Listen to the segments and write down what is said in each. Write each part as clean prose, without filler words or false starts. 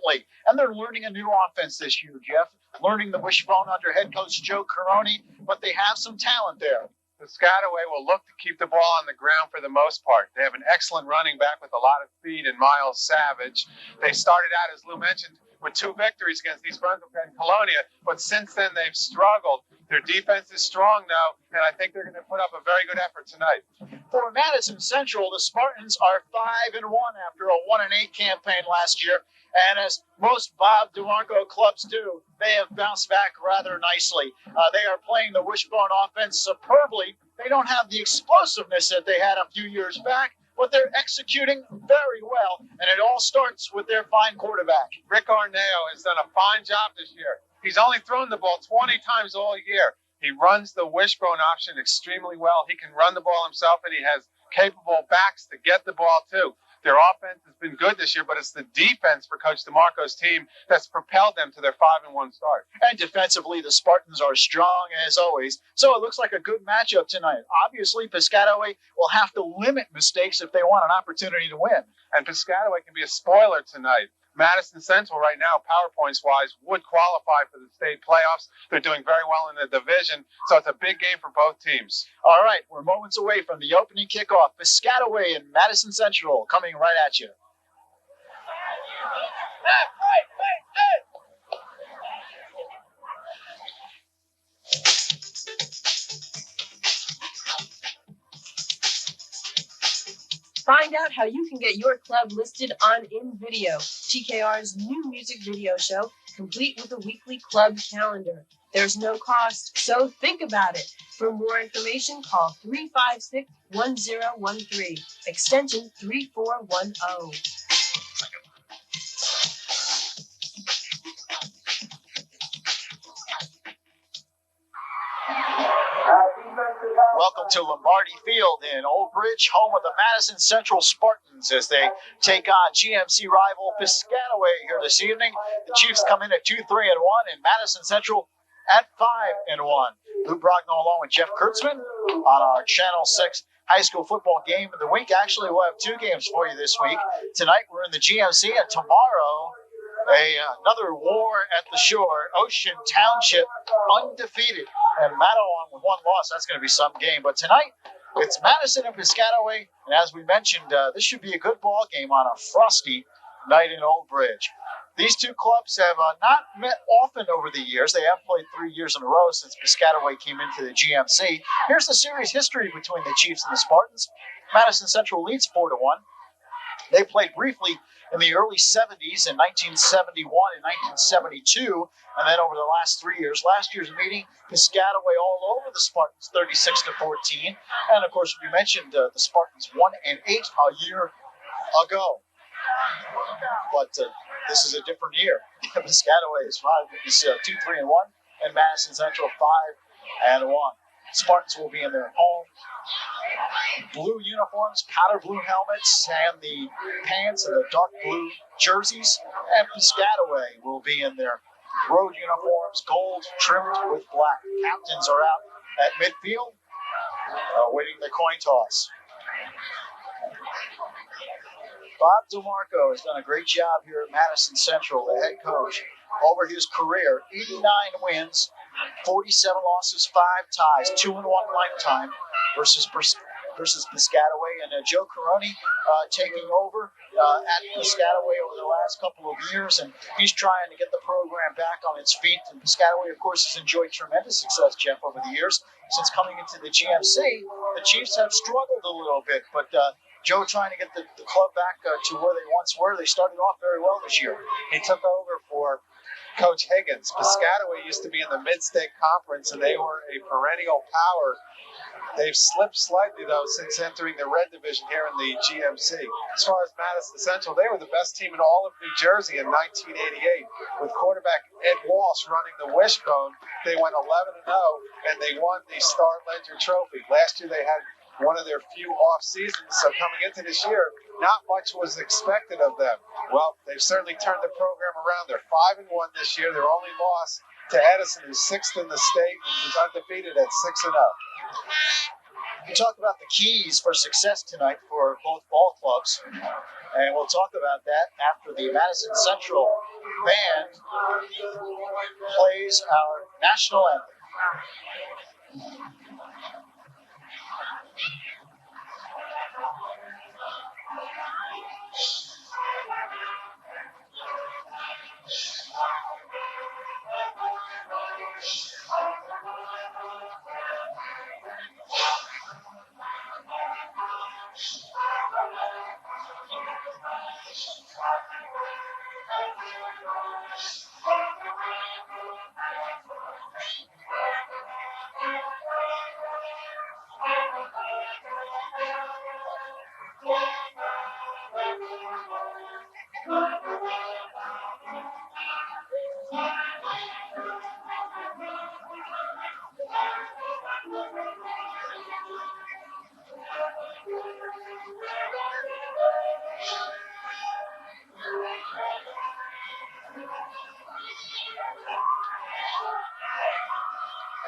differently. And they're learning a new offense this year, Jeff. Learning the wishbone under head coach Joe Caroni, but they have some talent there. Piscataway will look to keep the ball on the ground for the most part. They have an excellent running back with a lot of speed in Miles Savage. They started out, as Lou mentioned, with 2 victories against East Brunswick and Colonia, but since then they've struggled. Their defense is strong now, and I think they're going to put up a very good effort tonight. For Madison Central, the Spartans are 5-1 after a 1-8 campaign last year. And as most Bob DeMarco clubs do, they have bounced back rather nicely. They are playing the wishbone offense superbly. They don't have the explosiveness that they had a few years back, but they're executing very well. And it all starts with their fine quarterback. Rick Arneo has done a fine job this year. He's only thrown the ball 20 times all year. He runs the wishbone option extremely well. He can run the ball himself, and he has capable backs to get the ball, too. Their offense has been good this year, but it's the defense for Coach DeMarco's team that's propelled them to their 5-1 start. And defensively, the Spartans are strong as always. So it looks like a good matchup tonight. Obviously, Piscataway will have to limit mistakes if they want an opportunity to win. And Piscataway can be a spoiler tonight. Madison Central right now, PowerPoints-wise, would qualify for the state playoffs. They're doing very well in the division, so it's a big game for both teams. All right, we're moments away from the opening kickoff. Piscataway and Madison Central coming right at you. Find out how you can get your club listed on InVideo, TKR's new music video show, complete with a weekly club calendar. There's no cost, so think about it. For more information, call 356-1013, extension 3410. Welcome to Lombardi Field in Old Bridge, home of the Madison Central Spartans as they take on GMC rival Piscataway here this evening. The Chiefs come in at 2-3-1 and Madison Central at 5-1. Lou Brogno along with Jeff Kurtzman on our Channel 6 high school football game of the week. Actually, we'll have 2 games for you this week. Tonight we're in the GMC, and tomorrow another war at the shore. Ocean Township undefeated, and Madison with 1 loss. That's going to be some game. But tonight, it's Madison and Piscataway, and as we mentioned, this should be a good ball game on a frosty night in Old Bridge. These 2 clubs have not met often over the years. They have played 3 years in a row since Piscataway came into the GMC. Here's the series history between the Chiefs and the Spartans. Madison Central leads 4-1. They played briefly in the early 70s in 1971 and 1972, and then over the last 3 years. Last year's meeting, Piscataway all over the Spartans, 36-14. And of course, we mentioned the Spartans 1-8 a year ago. But this is a different year. Piscataway is 2-3-1, and Madison Central 5-1. Spartans will be in their home blue uniforms, powder blue helmets, and the pants and the dark blue jerseys. And Piscataway will be in their road uniforms, gold trimmed with black. Captains are out at midfield, waiting the coin toss. Bob DeMarco has done a great job here at Madison Central, the head coach. Over his career, 89 wins, 47 losses, 5 ties, 2-1 lifetime versus Piscataway. And Joe Caroni taking over at Piscataway over the last couple of years, and he's trying to get the program back on its feet. And Piscataway, of course, has enjoyed tremendous success, Jeff, over the years. Since coming into the GMC, the Chiefs have struggled a little bit, but Joe trying to get the club back to where they once were. They started off very well this year. He took over for Coach Higgins. Piscataway used to be in the Mid-State Conference, and they were a perennial power. They've slipped slightly, though, since entering the Red Division here in the GMC. As far as Madison Central, they were the best team in all of New Jersey in 1988. With quarterback Ed Walsh running the wishbone, they went 11-0, and they won the Star Ledger Trophy. Last year, they had one of their few off seasons, so coming into this year, not much was expected of them. Well, they've certainly turned the program around. They're 5-1 this year. Their only loss to Edison, who's 6th in the state and who's undefeated at 6-0. You talk about the keys for success tonight for both ball clubs. And we'll talk about that after the Madison Central band plays our national anthem.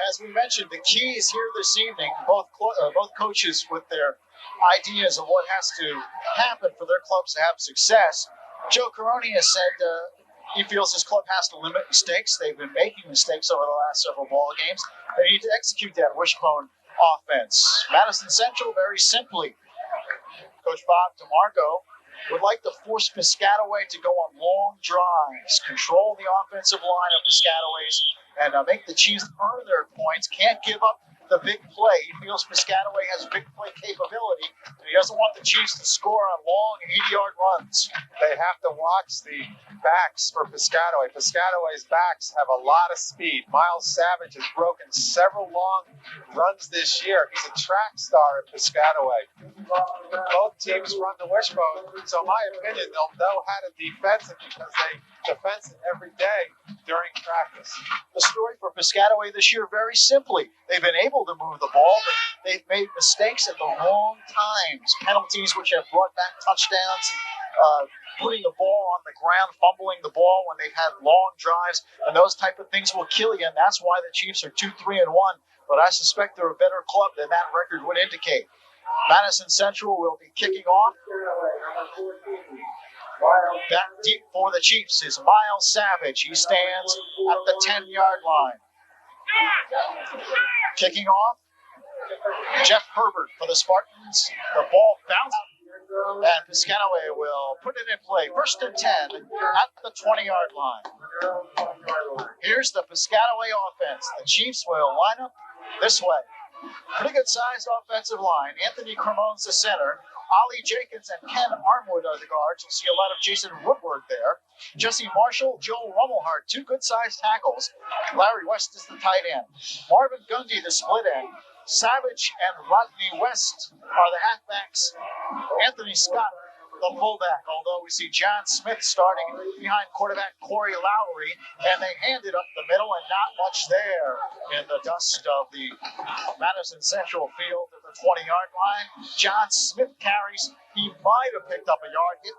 As we mentioned, the keys here this evening, both coaches with their ideas of what has to happen for their clubs to have success. Joe Caroni has said he feels his club has to limit mistakes. They've been making mistakes over the last several ball games. They need to execute that wishbone offense. Madison Central, very simply, Coach Bob DeMarco would like to force Piscataway to go on long drives, control the offensive line of Piscataway's, and make the Chiefs earn their points. Can't give up the big play. He feels Piscataway has big play capability, and he doesn't want the Chiefs to score on long 80-yard runs. They have to watch the backs for Piscataway. Piscataway's backs have a lot of speed. Miles Savage has broken several long runs this year. He's a track star at Piscataway. Both teams run the wishbone, so in my opinion, they'll know how to defense it because they defense it every day during practice. The story for Piscataway this year, very simply, they've been able to move the ball, but they've made mistakes at the wrong times. Penalties which have brought back touchdowns, putting the ball on the ground, fumbling the ball when they've had long drives, and those type of things will kill you, and that's why the Chiefs are 2-3-1. But I suspect they're a better club than that record would indicate. Madison Central will be kicking off. Back deep for the Chiefs is Miles Savage. He stands at the 10-yard line. Kicking off, Jeff Herbert for the Spartans. The ball bounced, and Piscataway will put it in play. 1st and 10 at the 20-yard line. Here's the Piscataway offense. The Chiefs will line up this way. Pretty good sized offensive line. Anthony Cremone's the center. Ollie Jenkins and Ken Armwood are the guards. You'll see a lot of Jason Woodward there. Jesse Marshall, Joel Rummelhart, two good-sized tackles. Larry West is the tight end. Marvin Gundy, the split end. Savage and Rodney West are the halfbacks. Anthony Scott, the fullback, although we see John Smith starting behind quarterback Corey Lowry, and they hand it up the middle, and not much there in the dust of the Madison Central field at the 20-yard line. John Smith carries. He might have picked up a yard hit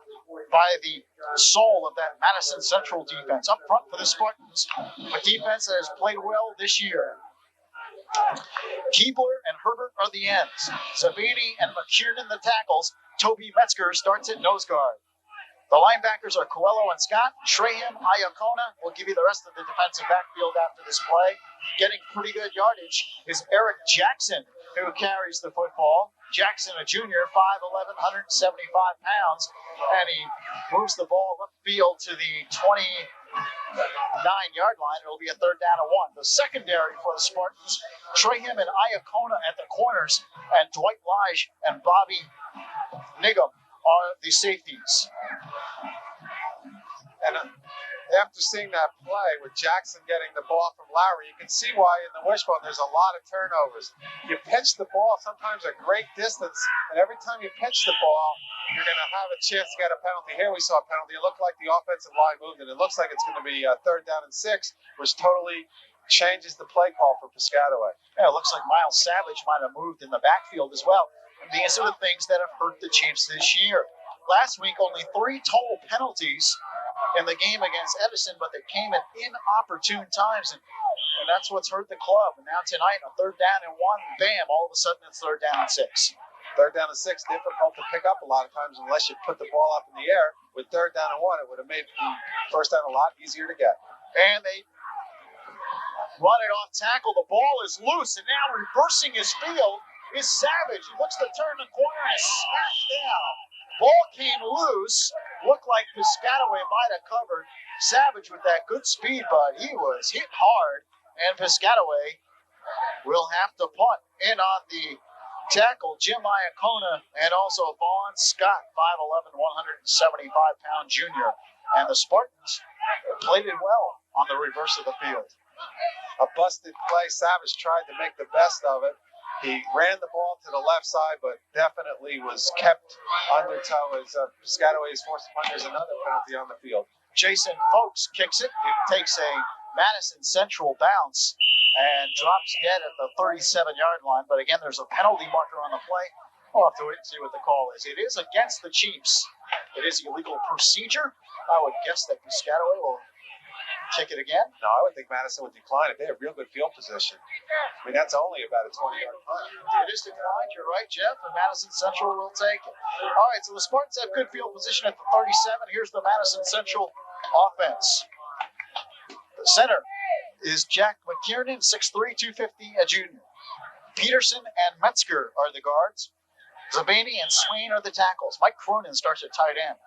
by the soul of that Madison Central defense. Up front for the Spartans, a defense that has played well this year. Keebler and Herbert are the ends. Savini and McKiernan the tackles. Toby Metzger starts at nose guard. The linebackers are Coelho and Scott. Traham, Iacona will give you the rest of the defensive backfield after this play. Getting pretty good yardage is Eric Jackson, who carries the football. Jackson, a junior, 5'11", 175 pounds, and he moves the ball upfield to the 29-yard line. It will be a 3rd down and 1. The secondary for the Spartans, Traham and Iacona at the corners, and Dwight Lige and Bobby Nigam are the safeties. And after seeing that play with Jackson getting the ball from Lowry, you can see why in the wishbone there's a lot of turnovers. You pitch the ball sometimes a great distance, and every time you pitch the ball, you're going to have a chance to get a penalty. Here we saw a penalty. It looked like the offensive line moved, and it looks like it's going to be a 3rd down and 6, which totally changes the play call for Piscataway. Yeah, it looks like Miles Savage might have moved in the backfield as well. And these are the things that have hurt the Chiefs this year. Last week, only 3 total penalties in the game against Edison, but they came at inopportune times, and that's what's hurt the club. And now tonight, a 3rd down and 1, bam, all of a sudden it's 3rd down and 6. 3rd down and 6, difficult to pick up a lot of times unless you put the ball up in the air. With 3rd down and 1, it would have made the first down a lot easier to get. And they run it off tackle. The ball is loose, and now reversing his field is Savage. He looks to turn the corner and smash down. Ball came loose. Looked like Piscataway might have covered Savage with that good speed, but he was hit hard, and Piscataway will have to punt. In on the tackle, Jim Iacona and also Vaughn Scott, 5'11", 175-pound junior. And the Spartans played it well on the reverse of the field. A busted play. Savage tried to make the best of it. He ran the ball to the left side, but definitely was kept under tow as Piscataway is forced to punt. There's another penalty on the field. Jason Folks kicks it. It takes a Madison Central bounce and drops dead at the 37-yard line. But again, there's a penalty marker on the play. We'll have to wait and see what the call is. It is against the Chiefs. It is illegal procedure. I would guess that Piscataway will kick it again. No, I would think Madison would decline it. They have real good field position. I mean, that's only about a 20-yard punt. It is declined. You're right, Jeff. And Madison Central will take it. All right, so the Spartans have good field position at the 37. Here's the Madison Central offense. The center is Jack McKiernan, 6'3", 250, a junior. Peterson and Metzger are the guards. Zabani and Swain are the tackles. Mike Cronin starts at tight end.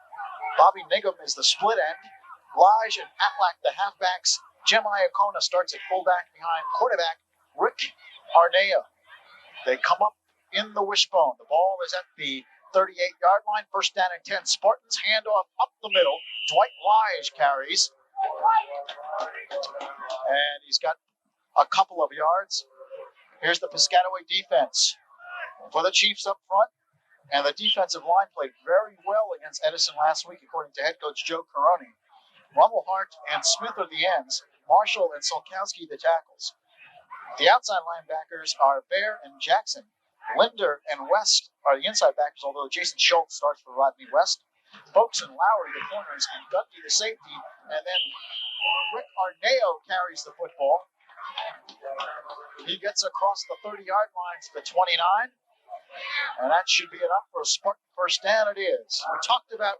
Bobby Nigam is the split end. Lige and Atlack, the halfbacks. Jim Iacona starts at fullback behind quarterback Rick Arnea. They come up in the wishbone. The ball is at the 38-yard line. 1st down and 10. Spartans handoff up the middle. Dwight Lige carries. And he's got a couple of yards. Here's the Piscataway defense for the Chiefs up front. And the defensive line played very well against Edison last week, according to head coach Joe Caroni. Rummelhart and Smith are the ends. Marshall and Solkowski the tackles. The outside linebackers are Bear and Jackson. Linder and West are the inside backers, although Jason Schultz starts for Rodney West. Folks and Lowry the corners, and Gundy the safety. And then Rick Arneo carries the football. He gets across the 30-yard line to the 29. And that should be enough for a Spartan first down. It is. We talked about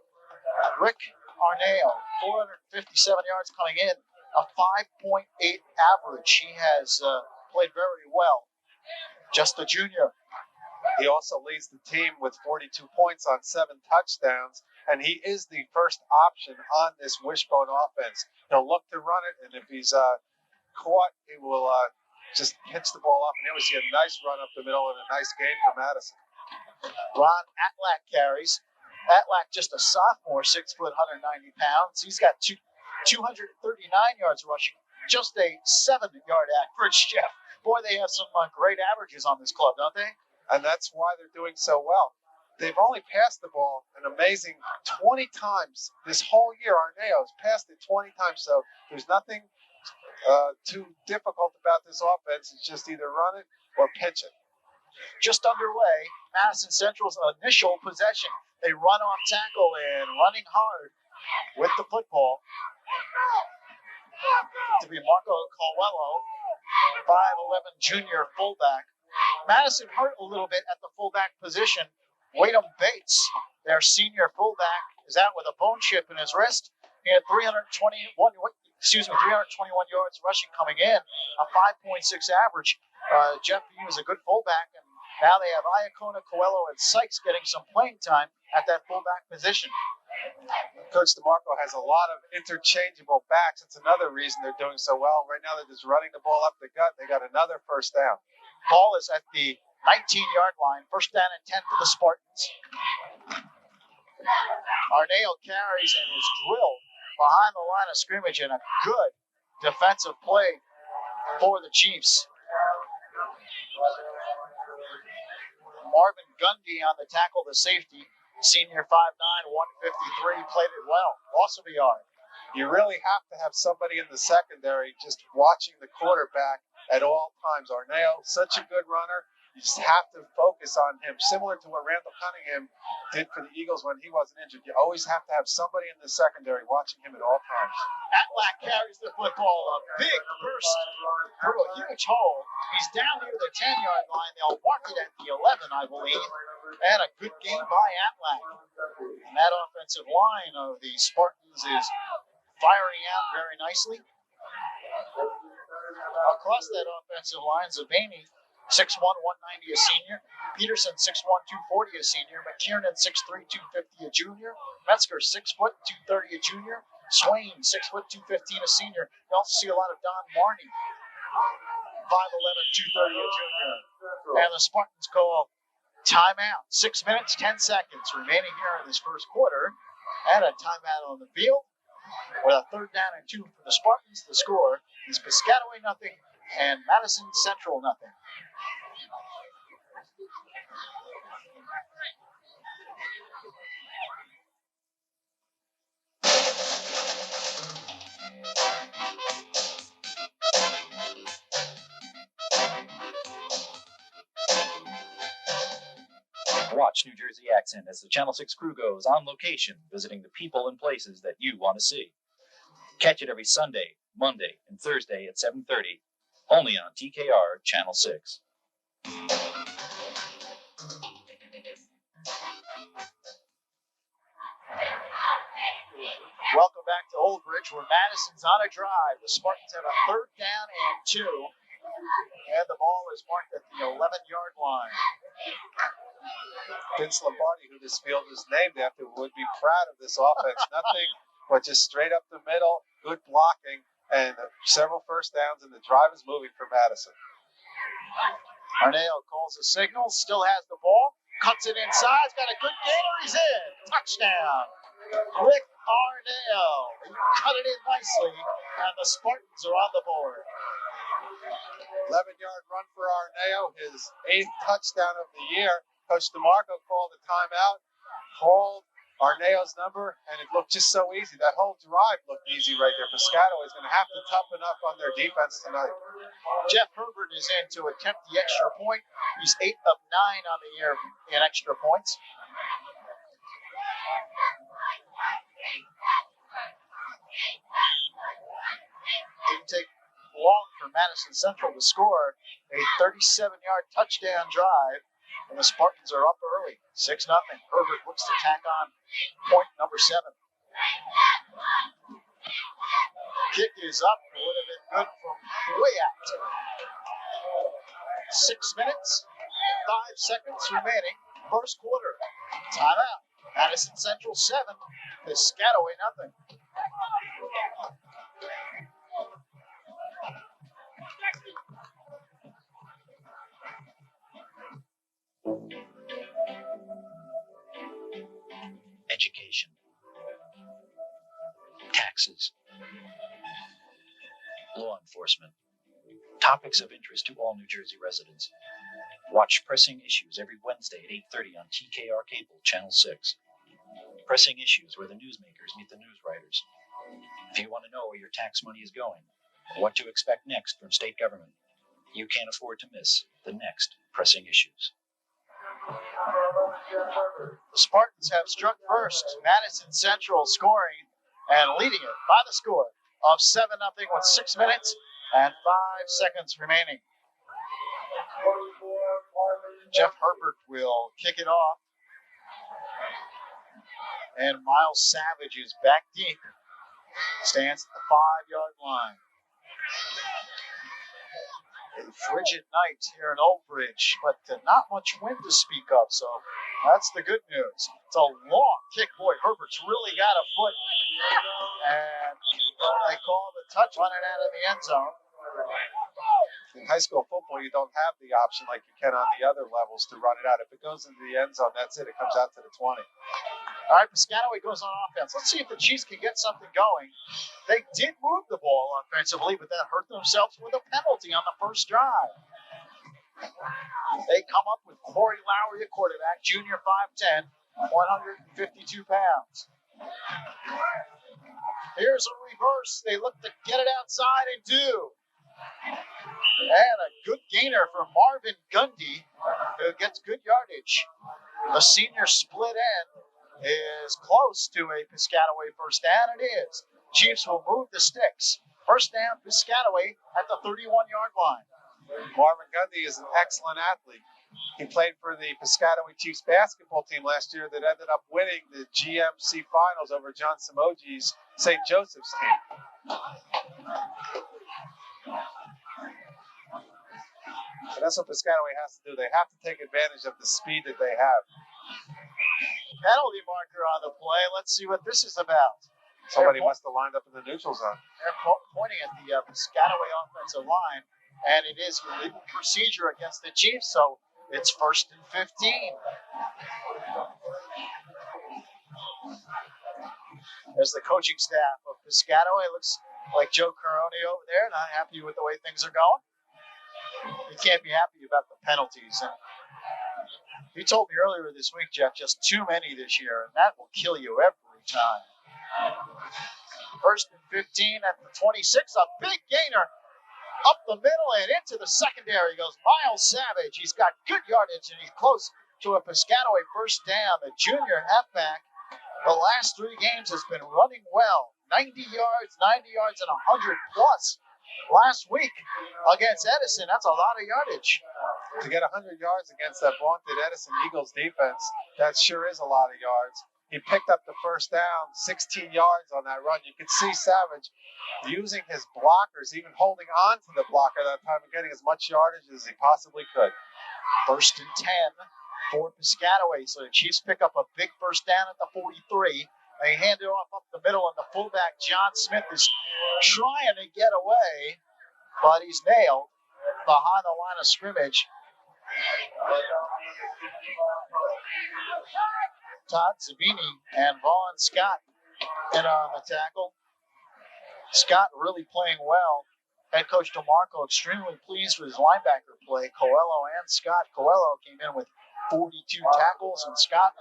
Rick Arneo, 457 yards coming in, a 5.8 average. He has played very well. Just a junior. He also leads the team with 42 points on 7 touchdowns, and he is the first option on this wishbone offense. He'll look to run it, and if he's caught, he will just pitch the ball up, and here we see a nice run up the middle and a nice gain for Madison. Ron Atlack carries. Atlack, just a sophomore, 6 foot, 190 pounds. He's got 239 yards rushing, just a 7-yard average, Jeff. Boy, they have some great averages on this club, don't they? And that's why they're doing so well. They've only passed the ball an amazing 20 times this whole year. Arneo has passed it 20 times, so there's nothing too difficult about this offense. It's just either run it or pitch it. Just underway, Madison Central's initial possession. They run off tackle and running hard with the football. To be Marco Colwello, 5'11" junior fullback. Madison hurt a little bit at the fullback position. Waydham Bates, their senior fullback, is out with a bone chip in his wrist. He had 321 yards rushing coming in, a 5.6 average. Jeff, he was a good fullback, and now they have Iacona, Coelho, and Sykes getting some playing time at that fullback position. Coach DeMarco has a lot of interchangeable backs. It's another reason they're doing so well. Right now they're just running the ball up the gut. They got another first down. Ball is at the 19-yard line. 1st down and 10 for the Spartans. Arneo carries and is drilled behind the line of scrimmage, and a good defensive play for the Chiefs. Marvin Gundy on the tackle, the safety. Senior 5'9", 153, played it well. Loss of a yard. You really have to have somebody in the secondary just watching the quarterback at all times. Arneo, such a good runner. You just have to focus on him, similar to what Randall Cunningham did for the Eagles when he wasn't injured. You always have to have somebody in the secondary watching him at all times. Atlack carries the football. A big burst through a huge hole. He's down near the 10-yard line. They'll mark it at the 11, I believe. And a good game by Atlack. And that offensive line of the Spartans is firing out very nicely. Across that offensive line, Zabani, 6'1", 190, a senior. Peterson, 6'1", 240, a senior. McKiernan, 6'3", 250, a junior. Metzger, 6 foot, 230, a junior. Swain, 6 foot, 215, a senior. You also see a lot of Don Marney, 5'11", 230, a junior. And the Spartans call timeout. 6 minutes, 10 seconds remaining here in this first quarter. And a timeout on the field. With a 3rd down and 2 for the Spartans. The score is Piscataway nothing and Madison Central nothing. Watch New Jersey Accent as the Channel 6 crew goes on location, visiting the people and places that you want to see. Catch it every Sunday, Monday, and Thursday at 7:30, only on TKR Channel 6. Welcome back to Old Bridge, where Madison's on a drive. The Spartans have a 3rd down and 2. And the ball is marked at the 11-yard line. Vince Lombardi, who this field is named after, would be proud of this offense. Nothing but just straight up the middle, good blocking, and several first downs, and the drive is moving for Madison. Arneo calls a signal, still has the ball, cuts it inside, he's got a good gainer, he's in. Touchdown. Rick Arneo. He cut it in nicely, and the Spartans are on the board. 11-yard run for Arneo, his 8th touchdown of the year. Coach DeMarco called a timeout, called Arneo's number, and it looked just so easy. That whole drive looked easy right there. Piscataway is going to have to toughen up on their defense tonight. Jeff Herbert is in to attempt the extra point. He's 8 of 9 on the year in extra points. Didn't take long for Madison Central to score a 37-yard touchdown drive, and the Spartans are up early, 6-0. Herbert looks to tack on point number 7. Kick is up. It would have been good from way out. 6 minutes, 5 seconds remaining. First quarter. Timeout. Madison Central 7, Piscataway nothing. Education, taxes, law enforcement, topics of interest to all New Jersey residents. Watch Pressing Issues every Wednesday at 8:30 on TKR Cable, Channel 6. Pressing Issues, where the newsmakers meet the news writers. If you want to know where your tax money is going, or what to expect next from state government, you can't afford to miss the next Pressing Issues. The Spartans have struck first. Madison Central scoring and leading it by the score of 7-0 with 6 minutes and 5 seconds remaining. Jeff Herbert will kick it off. And Miles Savage is back deep. Stands at the 5-yard line. A frigid night here in Old Bridge, but not much wind to speak of, so that's the good news. It's a long kick. Boy, Herbert's really got a foot. And they call the touch running out of the end zone. In high school football, you don't have the option like you can on the other levels to run it out. If it goes into the end zone, that's it. It comes out to the 20. All right, Piscataway goes on offense. Let's see if the Chiefs can get something going. They did move the ball offensively, but that hurt themselves with a penalty on the first drive. They come up with Corey Lowry, a quarterback, junior 5'10", 152 pounds. Here's a reverse. They look to get it outside and do. And a good gainer for Marvin Gundy, who gets good yardage. The senior split end is close to a Piscataway first down. It is. Chiefs will move the sticks. First down, Piscataway at the 31-yard line. Marvin Gundy is an excellent athlete. He played for the Piscataway Chiefs basketball team last year that ended up winning the GMC finals over John Simoji's St. Joseph's team. And that's what Piscataway has to do. They have to take advantage of the speed that they have. Penalty marker on the play. Let's see what this is about. Somebody must have lined up in the neutral zone. They're pointing at the Piscataway offensive line, and it is illegal procedure against the Chiefs, so it's 1st and 15. There's the coaching staff of Piscataway. Looks like Joe Caroni over there, not happy with the way things are going. He can't be happy about the penalties. And he told me earlier this week, Jeff, just too many this year, and that will kill you every time. 1st and 15 at the 26. A big gainer up the middle and into the secondary goes Miles Savage. He's got good yardage, and he's close to a Piscataway first down. The junior halfback, the last 3 games, has been running well. 90 yards, and 100 plus. Last week against Edison, that's a lot of yardage. To get 100 yards against that vaunted Edison Eagles defense, that sure is a lot of yards. He picked up the first down, 16 yards on that run. You could see Savage using his blockers, even holding on to the blocker that time and getting as much yardage as he possibly could. 1st and 10 for Piscataway. So the Chiefs pick up a big first down at the 43. They hand it off up the middle, and the fullback, John Smith, is trying to get away, but he's nailed behind the line of scrimmage. Todd Zabini and Vaughn Scott in on the tackle. Scott really playing well. Head coach DeMarco extremely pleased with his linebacker play. Coelho and Scott. Coelho came in with 42 tackles, and Scott,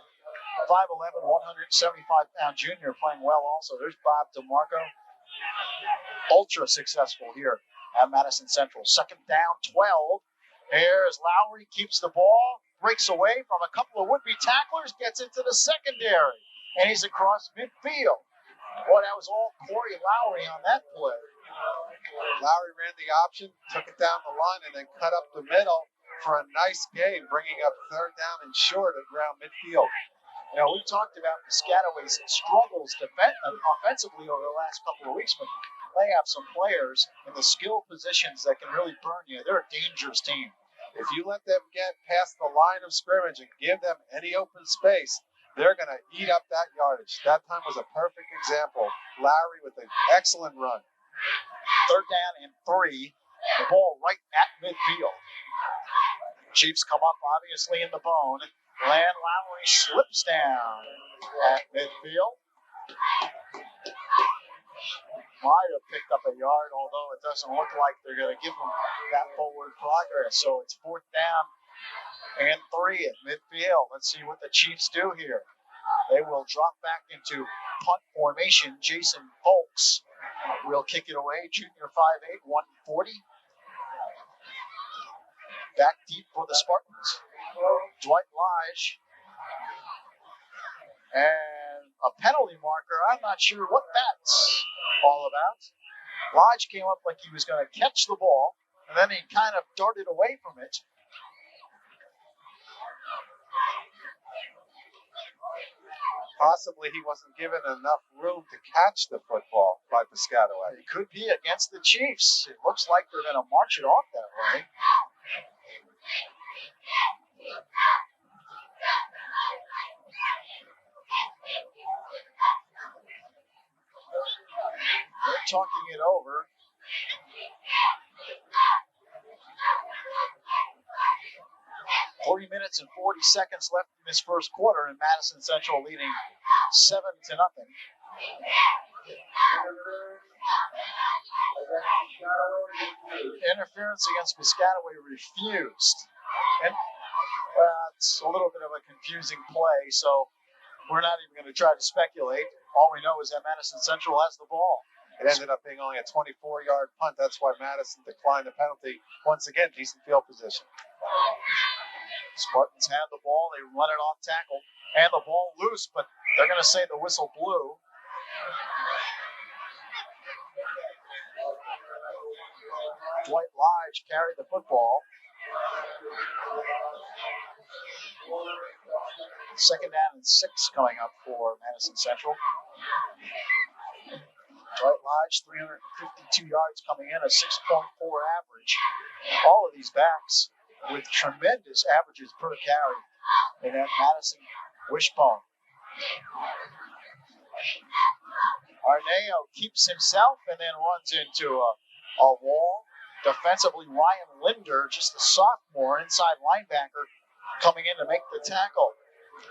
5'11", 175-pound junior, playing well also. There's Bob DeMarco. Ultra successful here at Madison Central. 2nd down, 12. Here's Lowry, keeps the ball, breaks away from a couple of would-be tacklers, gets into the secondary, and he's across midfield. Boy, that was all Corey Lowry on that play. Lowry ran the option, took it down the line, and then cut up the middle for a nice gain, bringing up 3rd down and short around midfield. You know, we talked about Piscataway's struggles offensively over the last couple of weeks, but they have some players in the skill positions that can really burn you. They're a dangerous team. If you let them get past the line of scrimmage and give them any open space, they're going to eat up that yardage. That time was a perfect example. Lowry with an excellent run. 3rd down and 3. The ball right at midfield. Chiefs come up obviously in the bone. Lowry slips down at midfield. Might have picked up a yard, although it doesn't look like they're going to give them that forward progress. So it's 4th down and 3 at midfield. Let's see what the Chiefs do here. They will drop back into punt formation. Jason Folks will kick it away. Junior 5'8", 140. Back deep for the Spartans. Dwight Lige. And a penalty marker. I'm not sure what that's all about. Lodge came up like he was going to catch the ball, and then he kind of darted away from it. Possibly he wasn't given enough room to catch the football by Piscataway. It could be against the Chiefs. It looks like they're going to march it off that way. They're talking it over. $40 minutes and 40 seconds left in this first quarter, and Madison Central leading 7-0. Interference against Piscataway refused. And it's a little bit of a confusing play, so we're not even going to try to speculate. All we know is that Madison Central has the ball. It ended up being only a 24-yard punt. That's why Madison declined the penalty. Once again, decent field position. Spartans have the ball. They run it off tackle. And the ball loose, but they're going to say the whistle blew. Dwight Lige carried the football. Second down and 6 coming up for Madison Central. Dwight Lige, 352 yards coming in, a 6.4 average. All of these backs with tremendous averages per carry in that Madison wishbone. Arneo keeps himself and then runs into a wall. Defensively, Ryan Linder, just a sophomore inside linebacker, coming in to make the tackle.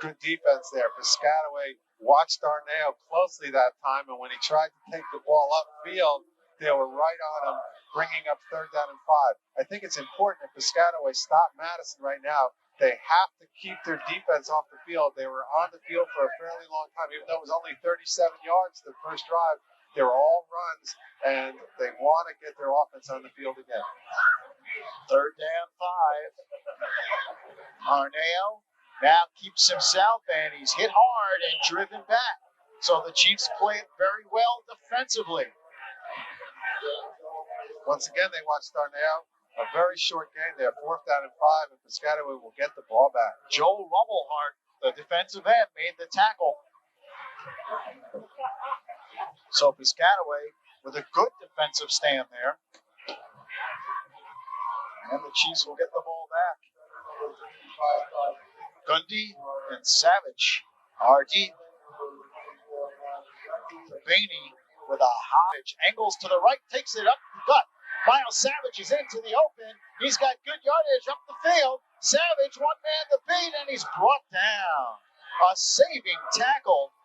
Good defense there. Piscataway watched Arneo closely that time, and when he tried to take the ball upfield, they were right on him, bringing up 3rd down and 5. I think it's important that Piscataway stop Madison right now. They have to keep their defense off the field. They were on the field for a fairly long time, even though it was only 37 yards the first drive. They were all runs, and they want to get their offense on the field again. 3rd down 5. Arneo now keeps himself, and he's hit hard and driven back. So the Chiefs play it very well defensively. Once again, they watched Arneo. A very short game there, 4th down and 5, and Piscataway will get the ball back. Joel Rummelhart, the defensive end, made the tackle. So Piscataway with a good defensive stand there. And the Chiefs will get the ball back. Gundy and Savage are deep. Bainey with a high angles to the right, takes it up the gut. Miles Savage is into the open. He's got good yardage up the field. Savage, one man to beat, and he's brought down. A saving tackle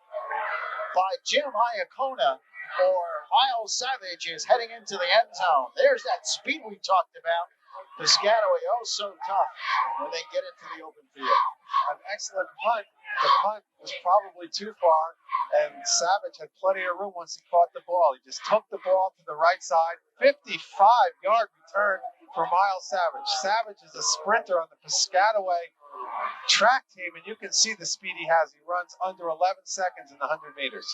by Jim Iacona, or Miles Savage is heading into the end zone. There's that speed we talked about. Piscataway, oh so tough when they get into the open field. An excellent punt. The punt was probably too far, and Savage had plenty of room once he caught the ball. He just took the ball to the right side. 55-yard return for Miles Savage. Savage is a sprinter on the Piscataway track team, and you can see the speed he has. He runs under 11 seconds in the 100 meters.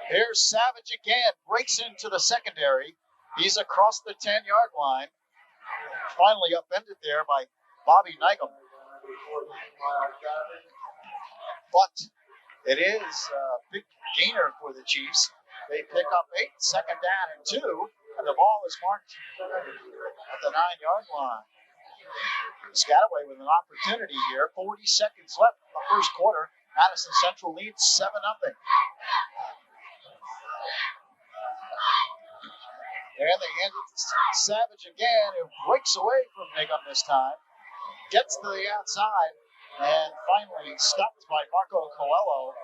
Here's Savage again, breaks into the secondary. He's across the 10-yard line. Finally upended there by Bobby Nygum. But it is a big gainer for the Chiefs. They pick up 8, 2nd down and 2, and the ball is marked at the 9-yard line. Piscataway with an opportunity here. 40 seconds left in the first quarter. Madison Central leads 7-0. And they hand it to Savage again, who breaks away from Nygum this time. Gets to the outside, and finally stopped by Marco Coelho.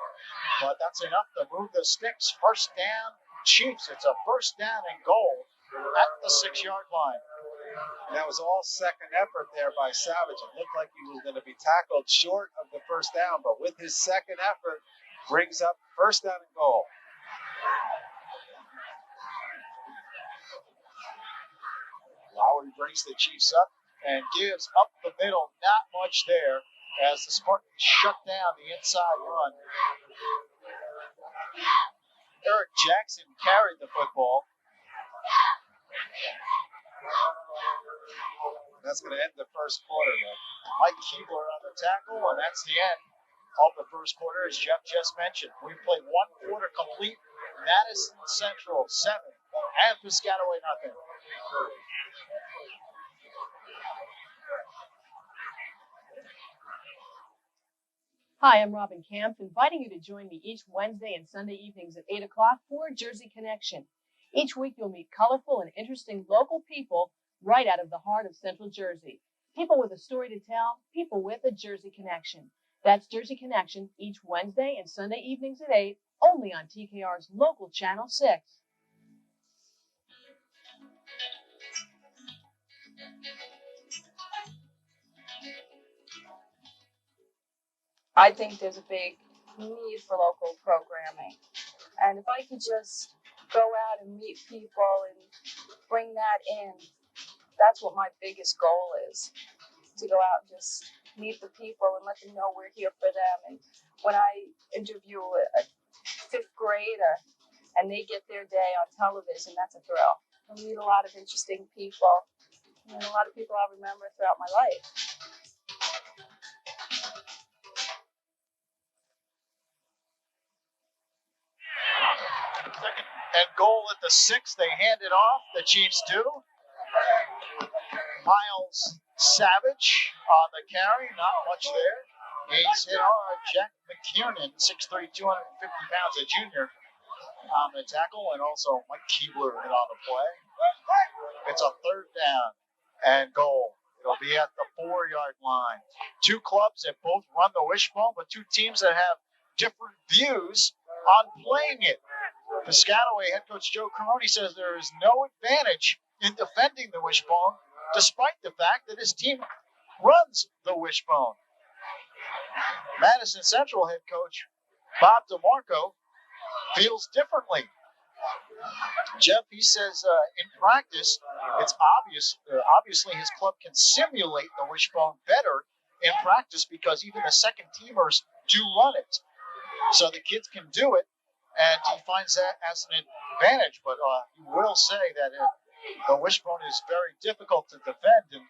But that's enough to move the sticks. 1st down, Chiefs. It's a 1st down and goal at the 6-yard line. And that was all second effort there by Savage. It looked like he was going to be tackled short of the 1st down, but with his second effort, brings up 1st down and goal. Lowry brings the Chiefs up and gives up the middle. Not much there as the Spartans shut down the inside run. Eric Jackson carried the football. That's going to end the first quarter, though. Mike Keebler on the tackle, and that's the end of the first quarter, as Jeff just mentioned. We played 1 quarter complete. Madison Central 7 and Piscataway nothing. Hi, I'm Robin Camp, inviting you to join me each Wednesday and Sunday evenings at 8 o'clock for Jersey Connection. Each week, you'll meet colorful and interesting local people right out of the heart of Central Jersey. People with a story to tell, people with a Jersey connection. That's Jersey Connection each Wednesday and Sunday evenings at 8, only on TKR's local Channel 6. I think there's a big need for local programming. And if I could just go out and meet people and bring that in. That's what my biggest goal is, to go out and just meet the people and let them know we're here for them. And when I interview a fifth grader and they get their day on television, that's a thrill. I meet a lot of interesting people and a lot of people I'll remember throughout my life. Second and goal at the 6. They hand it off. The Chiefs do. Miles Savage on the carry. Not much there. He's hit hard. Jack McKiernan, 6'3", 250 pounds, a junior, on the tackle. And also Mike Keebler hit on the play. It's a third down and goal. It'll be at the 4-yard line. Two clubs that both run the wishbone, but two teams that have different views on playing it. Piscataway head coach Joe Caroni says there is no advantage in defending the wishbone, despite the fact that his team runs the wishbone. Madison Central head coach Bob DeMarco feels differently. Jeff, he says in practice, it's obviously his club can simulate the wishbone better in practice because even the second teamers do run it. So the kids can do it, and he finds that as an advantage. But he will say that the wishbone is very difficult to defend, and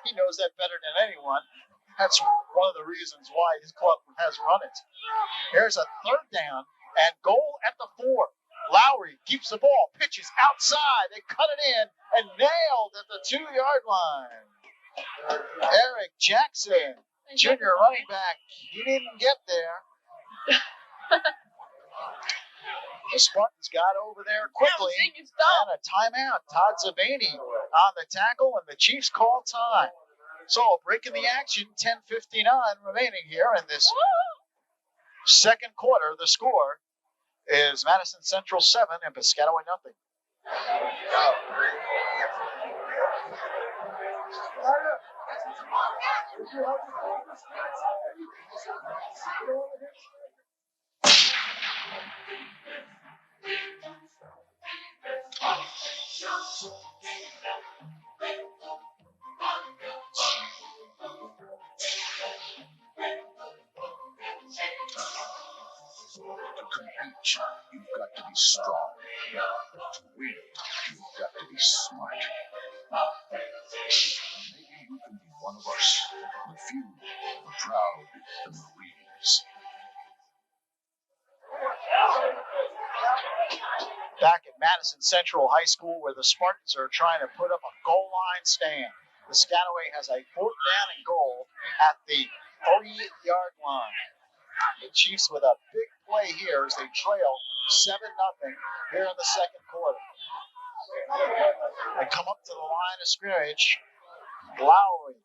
he knows that better than anyone. That's one of the reasons why his club has run it. Here's a third down and goal at the 4. Lowry keeps the ball, pitches outside. They cut it in and nailed at the 2-yard line. Eric Jackson, junior running back, he didn't get there. The Spartans got over there quickly, and a timeout. Todd Zabani on the tackle, and the Chiefs call time. So a break in the action, 10:59 remaining here in this second quarter. The score is Madison Central 7 and Piscataway nothing. To compete, you've got to be strong. To win, you've got to be smart. Maybe you can be one of us, the few, the proud, the Marines. Back at Madison Central High School, where the Spartans are trying to put up a goal line stand. Piscataway has a 4th down and goal at the 3-yard line. The Chiefs with a big play here as they trail 7-0 here in the second quarter. They come up to the line of scrimmage. Lowry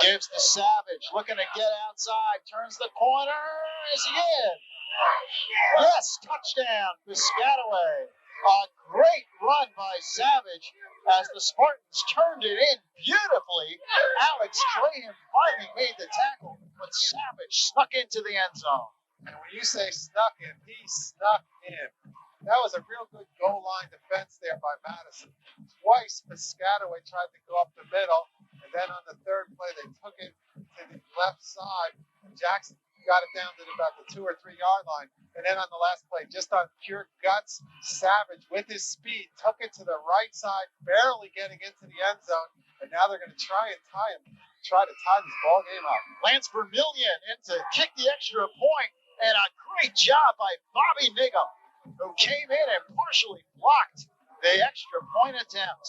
gives to Savage, looking to get outside, turns the corner. Is he in? Yes, touchdown, Piscataway. A great run by Savage as the Spartans turned it in beautifully. Alex Trahan finally made the tackle, but Savage snuck into the end zone. And when you say snuck in, he snuck in. That was a real good goal line defense there by Madison. Twice Piscataway tried to go up the middle, and then on the third play they took it to the left side, and Jackson got it down to about the 2 or 3 yard line. And then on the last play, just on pure guts, Savage with his speed took it to the right side, barely getting into the end zone. And now they're going to try to tie this ball game up. Lance Vermillion in to kick the extra point, and a great job by Bobby Nigham, who came in and partially blocked the extra point attempt.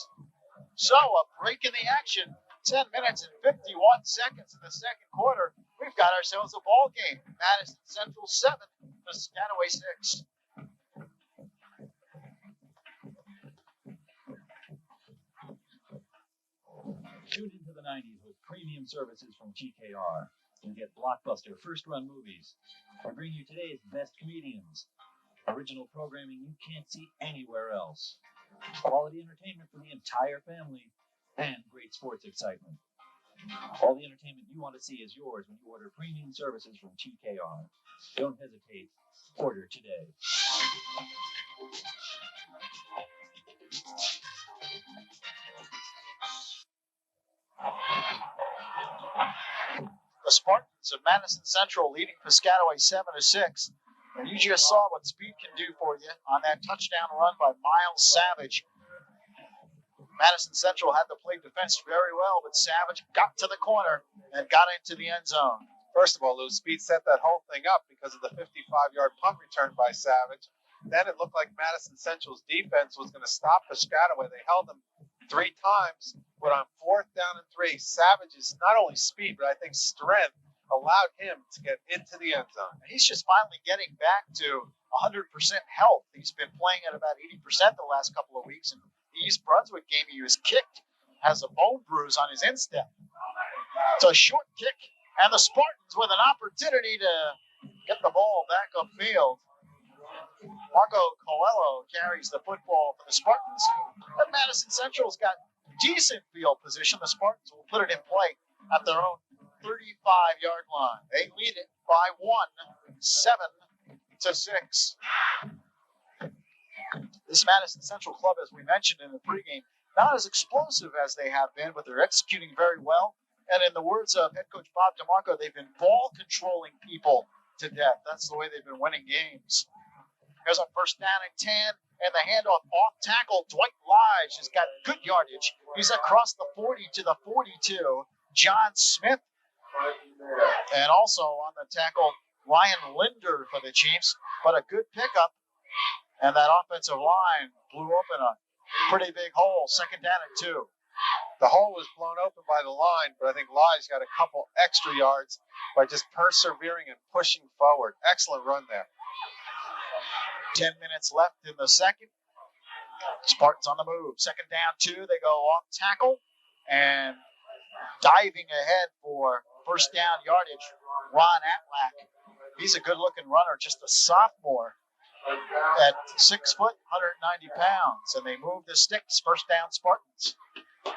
So a break in the action, 10 minutes and 51 seconds in the second quarter. We've got ourselves a ball game. Madison Central 7, Piscataway 6. Tune into the 90s with premium services from TKR. You'll get blockbuster first-run movies, or bring you today's best comedians. Original programming you can't see anywhere else. Quality entertainment for the entire family, and great sports excitement. All the entertainment you want to see is yours when you order premium services from TKR. Don't hesitate. Order today. Spartans of Madison Central leading Piscataway 7-6. And you just saw what speed can do for you on that touchdown run by Miles Savage. Madison Central had to play defense very well, but Savage got to the corner and got into the end zone. First of all, Lou, speed set that whole thing up because of the 55-yard punt return by Savage. Then it looked like Madison Central's defense was going to stop Piscataway. They held them 3 times, but on 4th down and 3, Savage's not only speed, but I think strength allowed him to get into the end zone. He's just finally getting back to 100% health. He's been playing at about 80% the last couple of weeks. And the East Brunswick game he was kicked, has a bone bruise on his instep. It's a short kick, and the Spartans with an opportunity to get the ball back upfield. Marco Coelho carries the football for the Spartans. And Madison Central's got decent field position. The Spartans will put it in play at their own 35-yard line. They lead it by 7-6. This Madison Central club, as we mentioned in the pregame, not as explosive as they have been, but they're executing very well. And in the words of head coach Bob DeMarco, they've been ball controlling people to death. That's the way they've been winning games. Here's a 1st down and 10, and the handoff off tackle. Dwight Lige has got good yardage. He's across the 40 to the 42. John Smith, and also on the tackle, Ryan Linder for the Chiefs. But a good pickup, and that offensive line blew open a pretty big hole. 2nd down and 2. The hole was blown open by the line, but I think Lige got a couple extra yards by just persevering and pushing forward. Excellent run there. 10 minutes left in the second. Spartans on the move. 2nd down 2. They go off tackle and diving ahead for 1st down yardage. Ron Atlack. He's a good-looking runner, just a sophomore at 6 foot, 190 pounds. And they move the sticks. 1st down Spartans.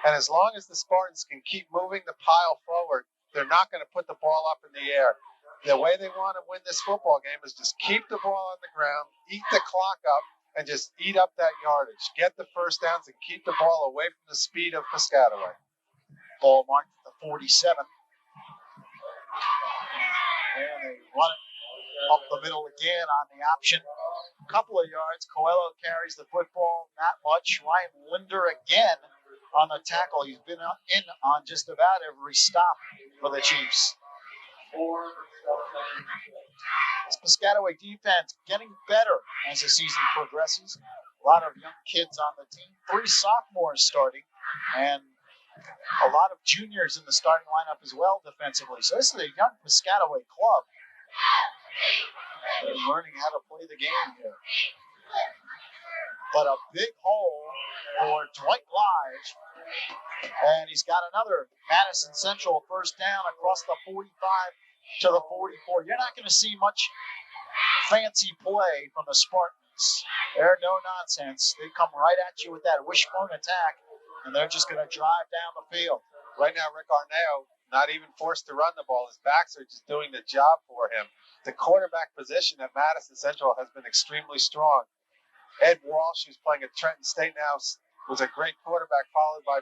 And as long as the Spartans can keep moving the pile forward, they're not going to put the ball up in the air. The way they want to win this football game is just keep the ball on the ground, eat the clock up, and just eat up that yardage. Get the 1st downs and keep the ball away from the speed of Piscataway. Ball marked at the 47. And they run it up the middle again on the option. A couple of yards. Coelho carries the football, not much. Ryan Linder again on the tackle. He's been in on just about every stop for the Chiefs. This Piscataway defense getting better as the season progresses. A lot of young kids on the team. 3 sophomores starting, and a lot of juniors in the starting lineup as well defensively. So this is a young Piscataway club. They're learning how to play the game here. But a big hole for Dwight Lige. And he's got another Madison Central 1st down across the 45 to the 44. You're not going to see much fancy play from the Spartans. They're no nonsense. They come right at you with that wishbone attack, and they're just going to drive down the field. Right now, Rick Arneo, not even forced to run the ball. His backs are just doing the job for him. The quarterback position at Madison Central has been extremely strong. Ed Walsh, who's playing at Trenton State now, was a great quarterback, followed by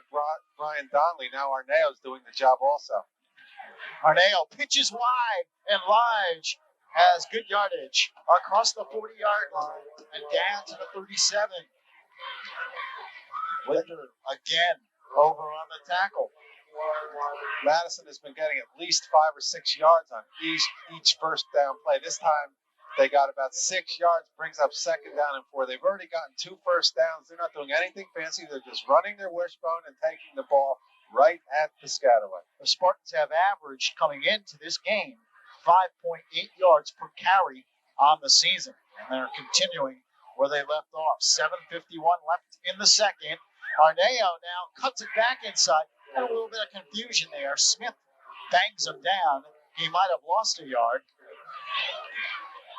Brian Donnelly. Now Arneo's doing the job also. Arneo pitches wide, and Lige has good yardage across the 40-yard line and down to the 37. Linder again over on the tackle. Madison has been getting at least 5 or 6 yards on each 1st down play. This time they got about 6 yards, brings up 2nd down and 4. They've already gotten 2 first downs. They're not doing anything fancy. They're just running their wishbone and taking the ball right at Piscataway. The Spartans have averaged coming into this game 5.8 yards per carry on the season. And they're continuing where they left off. 7:51 left in the second. Arneo now cuts it back inside. And a little bit of confusion there. Smith bangs him down. He might have lost a yard.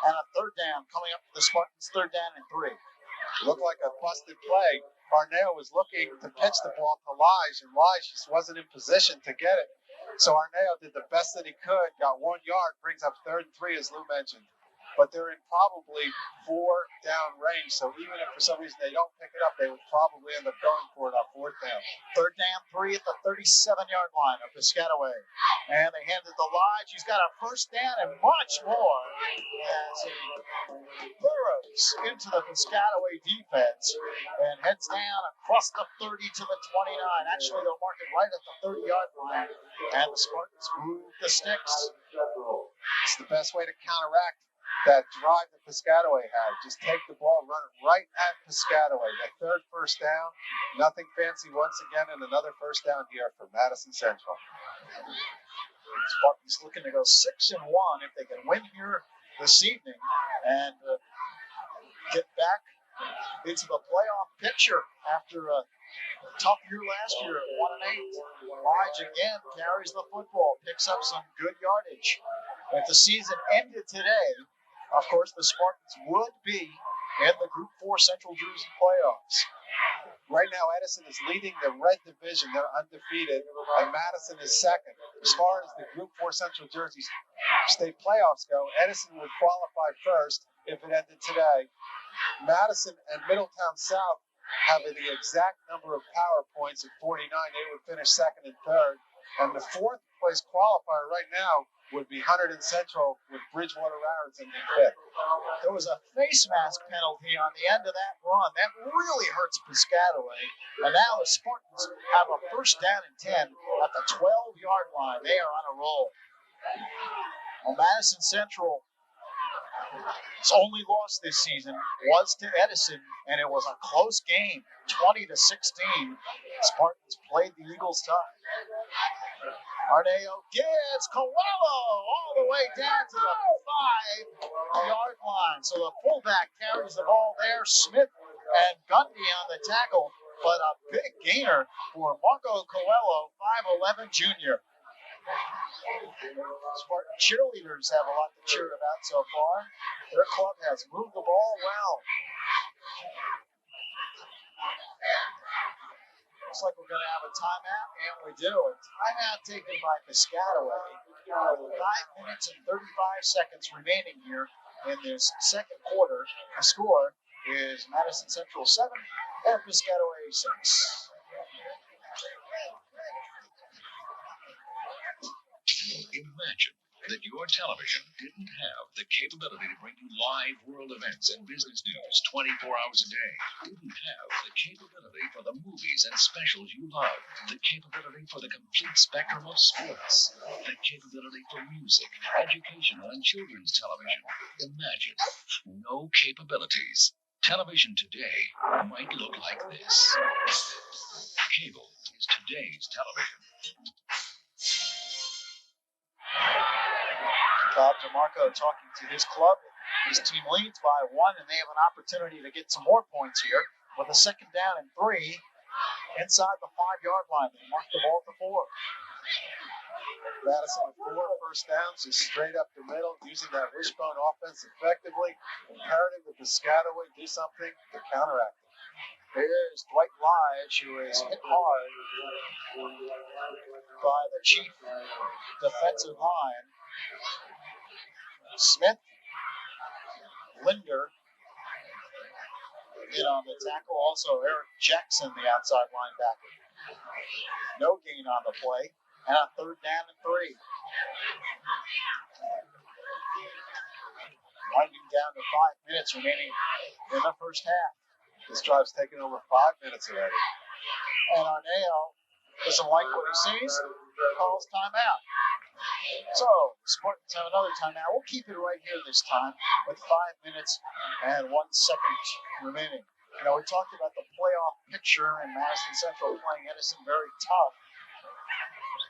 And a 3rd down coming up for the Spartans. 3rd down and 3. Looked like a busted play. Arneo was looking to pitch the ball to Lige, and Lige just wasn't in position to get it. So Arneo did the best that he could, got 1 yard, brings up 3rd and 3, as Lou mentioned. but they're in probably 4-down range. So even if for some reason they don't pick it up, they would probably end up going for it on 4th down. 3rd down, 3 at the 37-yard line of Piscataway. And they hand it to Lodge. He's got a 1st down and much more as he burrows into the Piscataway defense and heads down across the 30 to the 29. Actually, they'll mark it right at the 30-yard line. And the Spartans move the sticks. It's the best way to counteract that drive that Piscataway had. Just take the ball, run it right at Piscataway. That 3rd 1st down, nothing fancy once again, and another 1st down here for Madison Central. Spartans looking to go 6-1 if they can win here this evening and get back into the playoff picture after a tough year last year at 1-8. Lodge again carries the football, picks up some good yardage. If the season ended today, of course, the Spartans would be in the Group 4 Central Jersey playoffs. Right now, Edison is leading the red division. They're undefeated, and Madison is second. As far as the Group 4 Central Jersey State playoffs go, Edison would qualify first if it ended today. Madison and Middletown South have the exact number of power points at 49. They would finish second and third. And the 4th place qualifier right now would be Hunterdon Central with Bridgewater Raritan in 5th. There was a face mask penalty on the end of that run. That really hurts Piscataway. And now the Spartans have a 1st down and 10 at the 12-yard line. They are on a roll. Well, Madison Central's only loss this season was to Edison, and it was a close game, 20-16. Spartans played the Eagles tough. Arneo gets Coelho all the way down to the 5-yard line. So the fullback carries the ball there. Smith and Gundy on the tackle, but a big gainer for Marco Coelho, 5'11" junior. Spartan cheerleaders have a lot to cheer about so far. Their club has moved the ball well. Looks like we're going to have a timeout, and we do. A timeout taken by Piscataway with 5 minutes and 35 seconds remaining here in this second quarter. The score is Madison Central 7 and Piscataway 6. Imagine that your television didn't have the capability to bring you live world events and business news 24 hours a day. Didn't have the capability for the movies and specials you love. The capability for the complete spectrum of sports. The capability for music, educational, and children's television. Imagine no capabilities. Television today might look like this. Cable is today's television. Bob DeMarco talking to his club. His team leads by 1, and they have an opportunity to get some more points here with a 2nd down and 3 inside the 5-yard line. They mark the ball at the 4. Madison with 4 1st downs, just straight up the middle, using that wishbone offense effectively. Imperative that Piscataway do something to counteract it. Here's Dwight Lodge, who is hit hard by the Chief defensive line. Smith, Linder in on the tackle. Also, Eric Jackson, the outside linebacker. No gain on the play. And a 3rd down and 3. Winding down to 5 minutes remaining in the first half. This drive's taken over 5 minutes already. And Arneo doesn't like what he sees, calls timeout. So, Spartans have another timeout. We'll keep it right here this time with 5 minutes and 1 second remaining. You know, we talked about the playoff picture and Madison Central playing Edison very tough.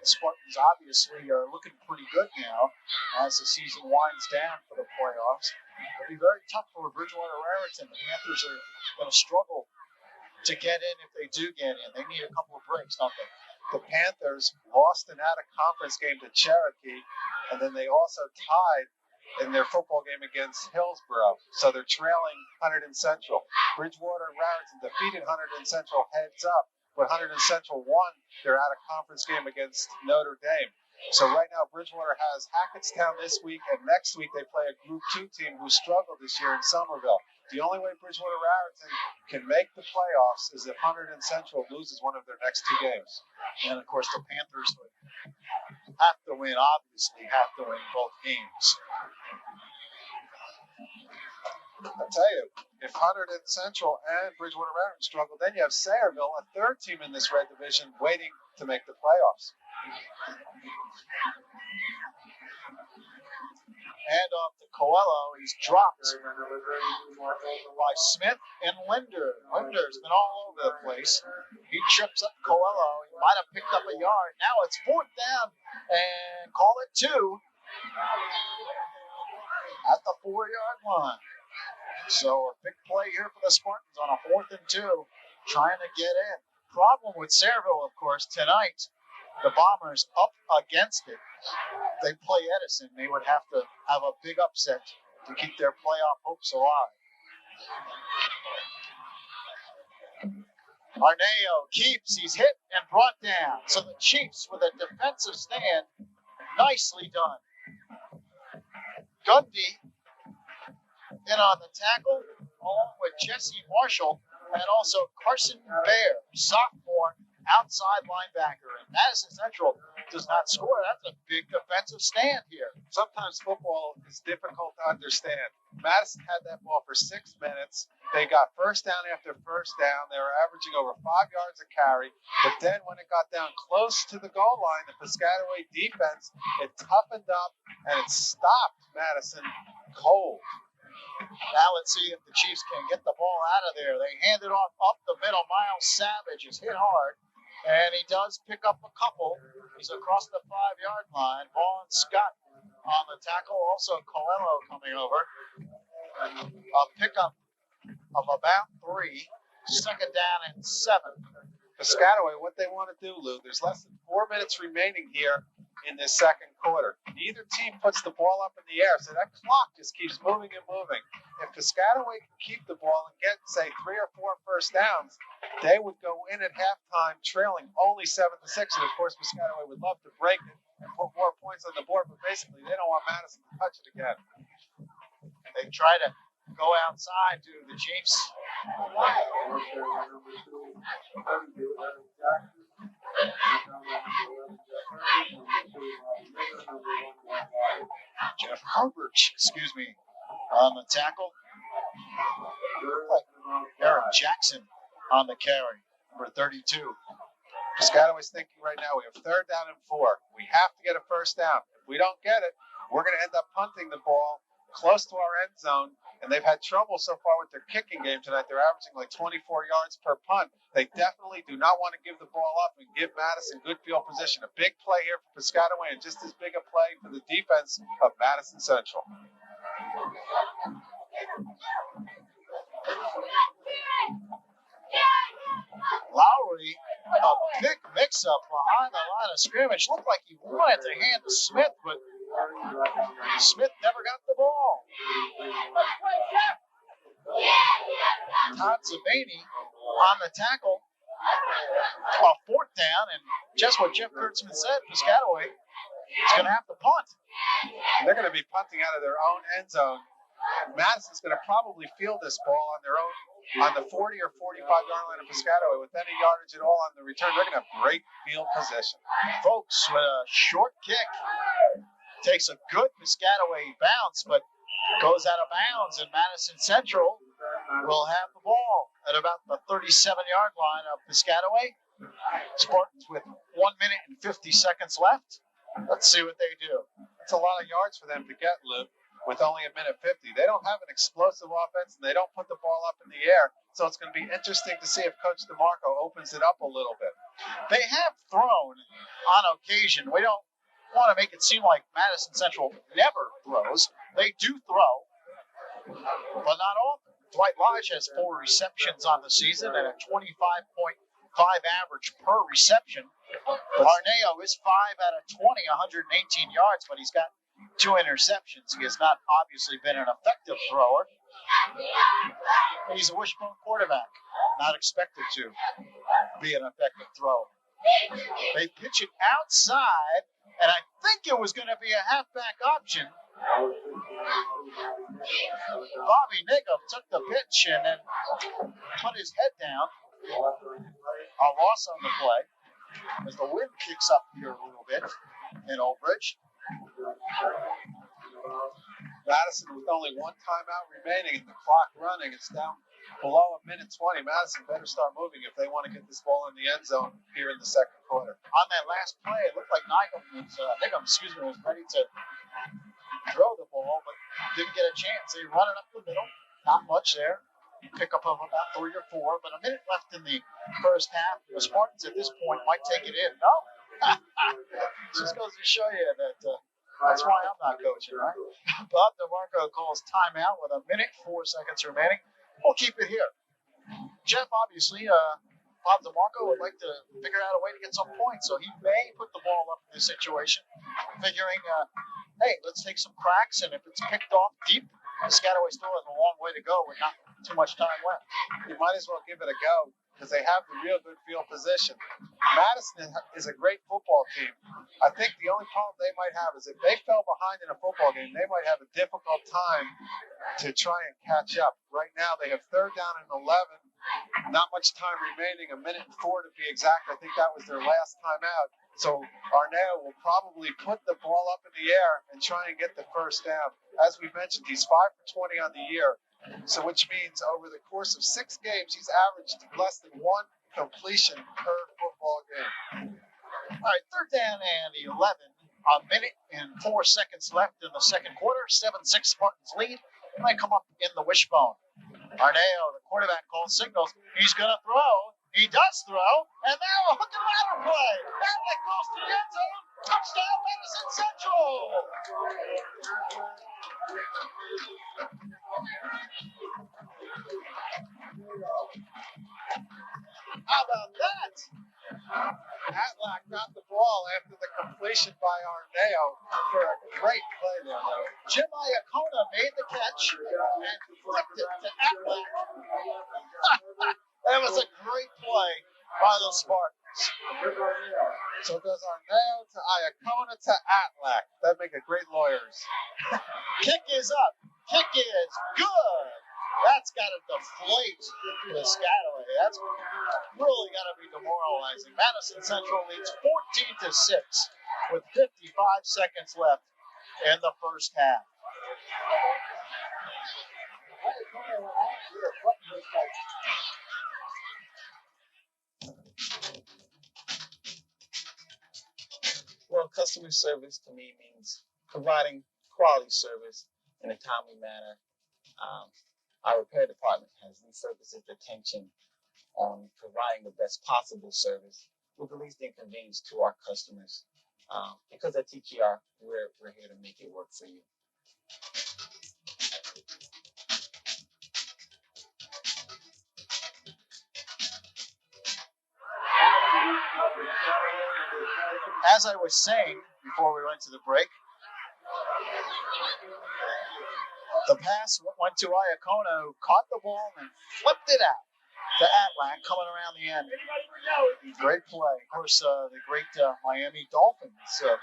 The Spartans obviously are looking pretty good now as the season winds down for the playoffs. It'll be very tough for Bridgewater Raritan. The Panthers are going to struggle to get in if they do get in. They need a couple of breaks, don't they? The Panthers lost an out-of-conference game to Cherokee, and then they also tied in their football game against Hillsborough. So they're trailing Hunterdon Central. Bridgewater Raritan defeated Hunterdon Central heads up, but Hunterdon Central won their out-of-conference game against Notre Dame. So right now, Bridgewater has Hackettstown this week, and next week they play a Group 2 team who struggled this year in Somerville. The only way Bridgewater Raritan can make the playoffs is if Hunterdon Central loses one of their next 2 games. And of course, the Panthers would have to win, obviously, have to win both games. I tell you, if Hunterdon Central and Bridgewater Raritan struggle, then you have Sayreville, a 3rd team in this red division, waiting to make the playoffs. Hand off to Coelho. He's dropped by Smith and Linder. Linder's been all over the place. He trips up Coelho. He might have picked up a yard. Now it's 4th down and call it 2 at the 4-yard line. So a big play here for the Spartans on a 4th and 2, trying to get in. Problem with Sayreville, of course, tonight, the Bombers up against it. They play Edison, they would have to have a big upset to keep their playoff hopes alive. Arneo keeps, he's hit and brought down. So the Chiefs with a defensive stand, nicely done. Gundy in on the tackle, along with Jesse Marshall and also Carson Bear, sophomore outside linebacker. And Madison Central does not score. That's a big defensive stand here. Sometimes football is difficult to understand. Madison had that ball for 6 minutes. They got first down after first down. They were averaging over 5 yards a carry. But then when it got down close to the goal line, the Piscataway defense, it toughened up and it stopped Madison cold. Now let's see if the Chiefs can get the ball out of there. They hand it off up the middle. Miles Savage is hit hard, and he does pick up a couple. He's across the 5-yard line. Vaughn Scott on the tackle. Also Coelho coming over. A pickup of about 3. 2nd down and 7. Piscataway, what they want to do, Lou, there's less than 4 minutes remaining here in this second quarter. Neither team puts the ball up in the air, so that clock just keeps moving and moving. If Piscataway can keep the ball and get, say, 3 or 4 first downs, they would go in at halftime trailing only 7-6. And of course, Piscataway would love to break it and put more points on the board, but basically they don't want Madison to touch it again. They try to go outside to the Chiefs. Jeff Herbert, on the tackle. Eric Jackson on the carry, number 32. Piscataway's thinking right now, we have 3rd down and 4. We have to get a first down. If we don't get it, we're going to end up punting the ball close to our end zone. And they've had trouble so far with their kicking game tonight. They're averaging like 24 yards per punt. They definitely do not want to give the ball up and give Madison good field position. A big play here for Piscataway and just as big a play for the defense of Madison Central. Lowry, a big mix-up behind the line of scrimmage. Looked like he wanted to hand to Smith, but Smith never got the ball. Todd Zabaney on the tackle. A 4th down, and just what Jeff Kurtzman said, Piscataway is going to have to punt. They're going to be punting out of their own end zone. Madison's going to probably field this ball on their own, on the 40 or 45-yard line of Piscataway with any yardage at all on the return. They're going to have great field position. Folks, with a short kick, takes a good Piscataway bounce, but goes out of bounds, and Madison Central will have the ball at about the 37-yard line of Piscataway. Spartans with 1 minute and 50 seconds left. Let's see what they do. That's a lot of yards for them to get, Luke, with only a minute 50. They don't have an explosive offense, and they don't put the ball up in the air, so it's going to be interesting to see if Coach DeMarco opens it up a little bit. They have thrown on occasion. We don't want to make it seem like Madison Central never throws. They do throw, but not often. Dwight Lodge has 4 receptions on the season and a 25.5 average per reception. Arneo is 5 out of 20, 118 yards, but he's got 2 interceptions. He has not obviously been an effective thrower. He's a wishbone quarterback, not expected to be an effective thrower. They pitch it outside, and I think it was going to be a halfback option. Bobby Nigham took the pitch and then put his head down. A loss on the play as the wind kicks up here a little bit in Old Bridge. Madison with only one timeout remaining and the clock running. It's down below a minute 20. Madison better start moving if they want to get this ball in the end zone here in the second quarter. On that last play, it looked like Nigham was ready to throw the ball, but didn't get a chance. They run it up the middle. Not much there. Pickup of about 3 or 4, but a minute left in the first half. The Spartans at this point might take it in. No. Just goes to show you that that's why I'm not coaching, right? Bob DeMarco calls timeout with a minute 4 seconds remaining. We'll keep it here. Jeff, obviously, Bob DeMarco would like to figure out a way to get some points, so he may put the ball up in this situation, figuring, hey, let's take some cracks, and if it's picked off deep, Piscataway still has a long way to go with not too much time left. You might as well give it a go because they have the real good field position. Madison is a great football team. I think the only problem they might have is if they fell behind in a football game, they might have a difficult time to try and catch up. Right now, they have 3rd down and 11. Not much time remaining, a minute and 4 to be exact. I think that was their last time out. So Arneo will probably put the ball up in the air and try and get the first down. As we mentioned, he's 5 for 20 on the year. So which means over the course of 6 games, he's averaged less than 1 completion per football game. All right, 3rd down and 11. A minute and 4 seconds left in the second quarter. 7-6 Spartans lead. They might come up in the wishbone. Arneo, the quarterback, calls signals. He's going to throw. He does throw. And now a hook and ladder play. That goes to the end zone. Touchdown, Madison Central. How about that? Atlack got the ball after the completion by Arneo for a great play there, though. Jim Iacona made the catch and flipped it to Atlack. That was a great play by the Spartans. So it goes Arneo to Iacona to Atlack. That'd make a great lawyers. Kick is up. Kick is good. That's got to deflate Piscataway. That's really got to be demoralizing. Madison Central leads 14-6 with 55 seconds left in the first half. Well, customer service to me means providing quality service in a timely manner. Our repair department has refocused its attention on providing the best possible service with the least inconvenience to our customers. Because at TKR, we're here to make it work for you. As I was saying before we went to the break, the pass went to Iacona, who caught the ball and flipped it out to Atlack coming around the end. Great play. Of course, the great Miami Dolphins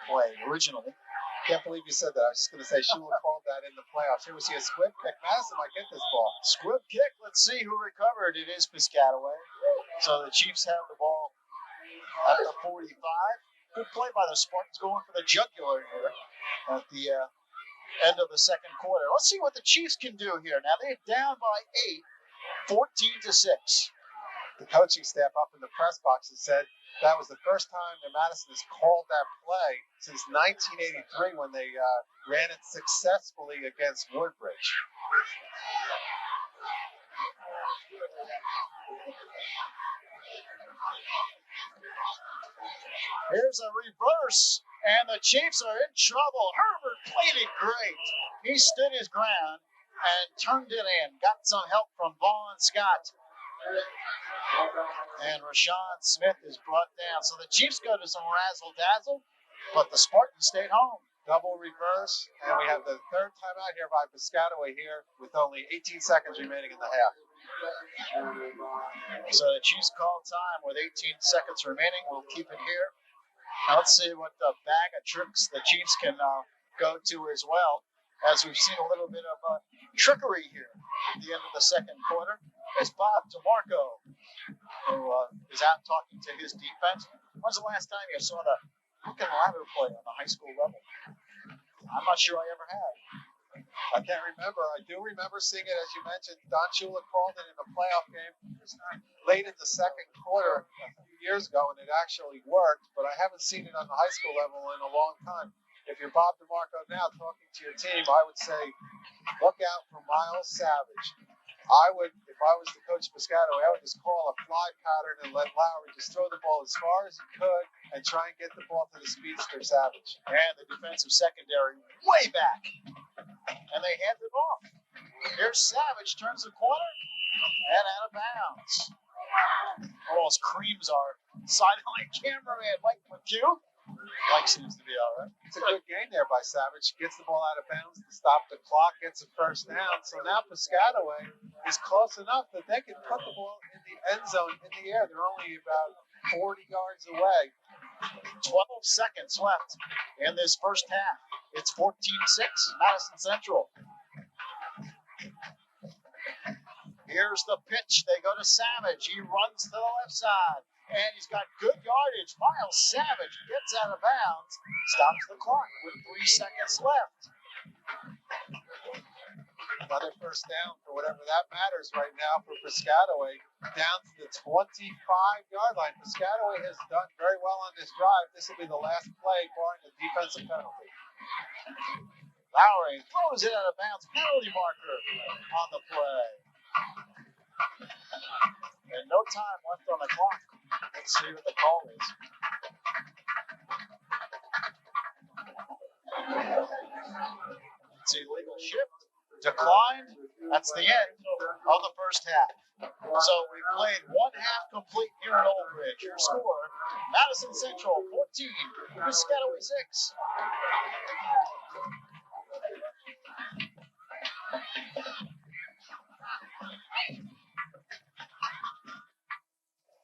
play originally. Can't believe you said that. I was just going to say Shula called that in the playoffs. Here we see a squib kick. Madison might get this ball. Squib kick. Let's see who recovered. It is Piscataway. So the Chiefs have the ball at the 45. Good play by the Spartans going for the jugular here at the end of the second quarter. Let's see what the Chiefs can do here. Now they're down by 8, 14-6. The coaching staff up in the press box has said that was the first time that Madison has called that play since 1983 when they ran it successfully against Woodbridge. Here's a reverse, and the Chiefs are in trouble. Herbert played it great. He stood his ground and turned it in. Got some help from Vaughn Scott. And Rashawn Smith is brought down. So the Chiefs go to some razzle-dazzle, but the Spartans stayed home. Double reverse, and we have the third timeout here by Piscataway here with only 18 seconds remaining in the half. So the Chiefs call time with 18 seconds remaining. We'll keep it here Now let's see what the bag of tricks the Chiefs can go to as well, as we've seen a little bit of trickery here at the end of the second quarter. As Bob DeMarco, who is out talking to his defense. When's the last time you saw the hook and ladder play on the high school level? I'm not sure I ever have. I can't remember. I do remember seeing it, as you mentioned. Don Shula called it in a playoff game late in the second quarter a few years ago, and it actually worked, but I haven't seen it on the high school level in a long time. If you're Bob DeMarco now talking to your team, I would say look out for Miles Savage. If I was the coach of Piscataway, I would just call a fly pattern and let Lowry just throw the ball as far as he could and try and get the ball to the speedster Savage. And the defensive secondary way back. And they hand it off. Here's Savage, turns the corner, and out of bounds. Almost creams our sideline cameraman, Mike McHugh. Mike seems to be all right. It's a good game there by Savage. Gets the ball out of bounds to stop the clock, gets a first down. So now Piscataway is close enough that they can put the ball in the end zone in the air. They're only about 40 yards away. 12 seconds left in this first half. It's 14-6, Madison Central. Here's the pitch. They go to Savage. He runs to the left side. And he's got good yardage. Miles Savage gets out of bounds. Stops the clock with 3 seconds left. Another first down for whatever that matters right now for Piscataway. Down to the 25-yard line. Piscataway has done very well on this drive. This will be the last play barring the defensive penalty. Lowry throws it out of bounds. Penalty marker on the play. And no time left on the clock. Let's see what the call is. It's a legal shift. Declined. That's the end of the first half. So we played one half complete here in Old Bridge. Your score, Madison Central 14, Piscataway 6.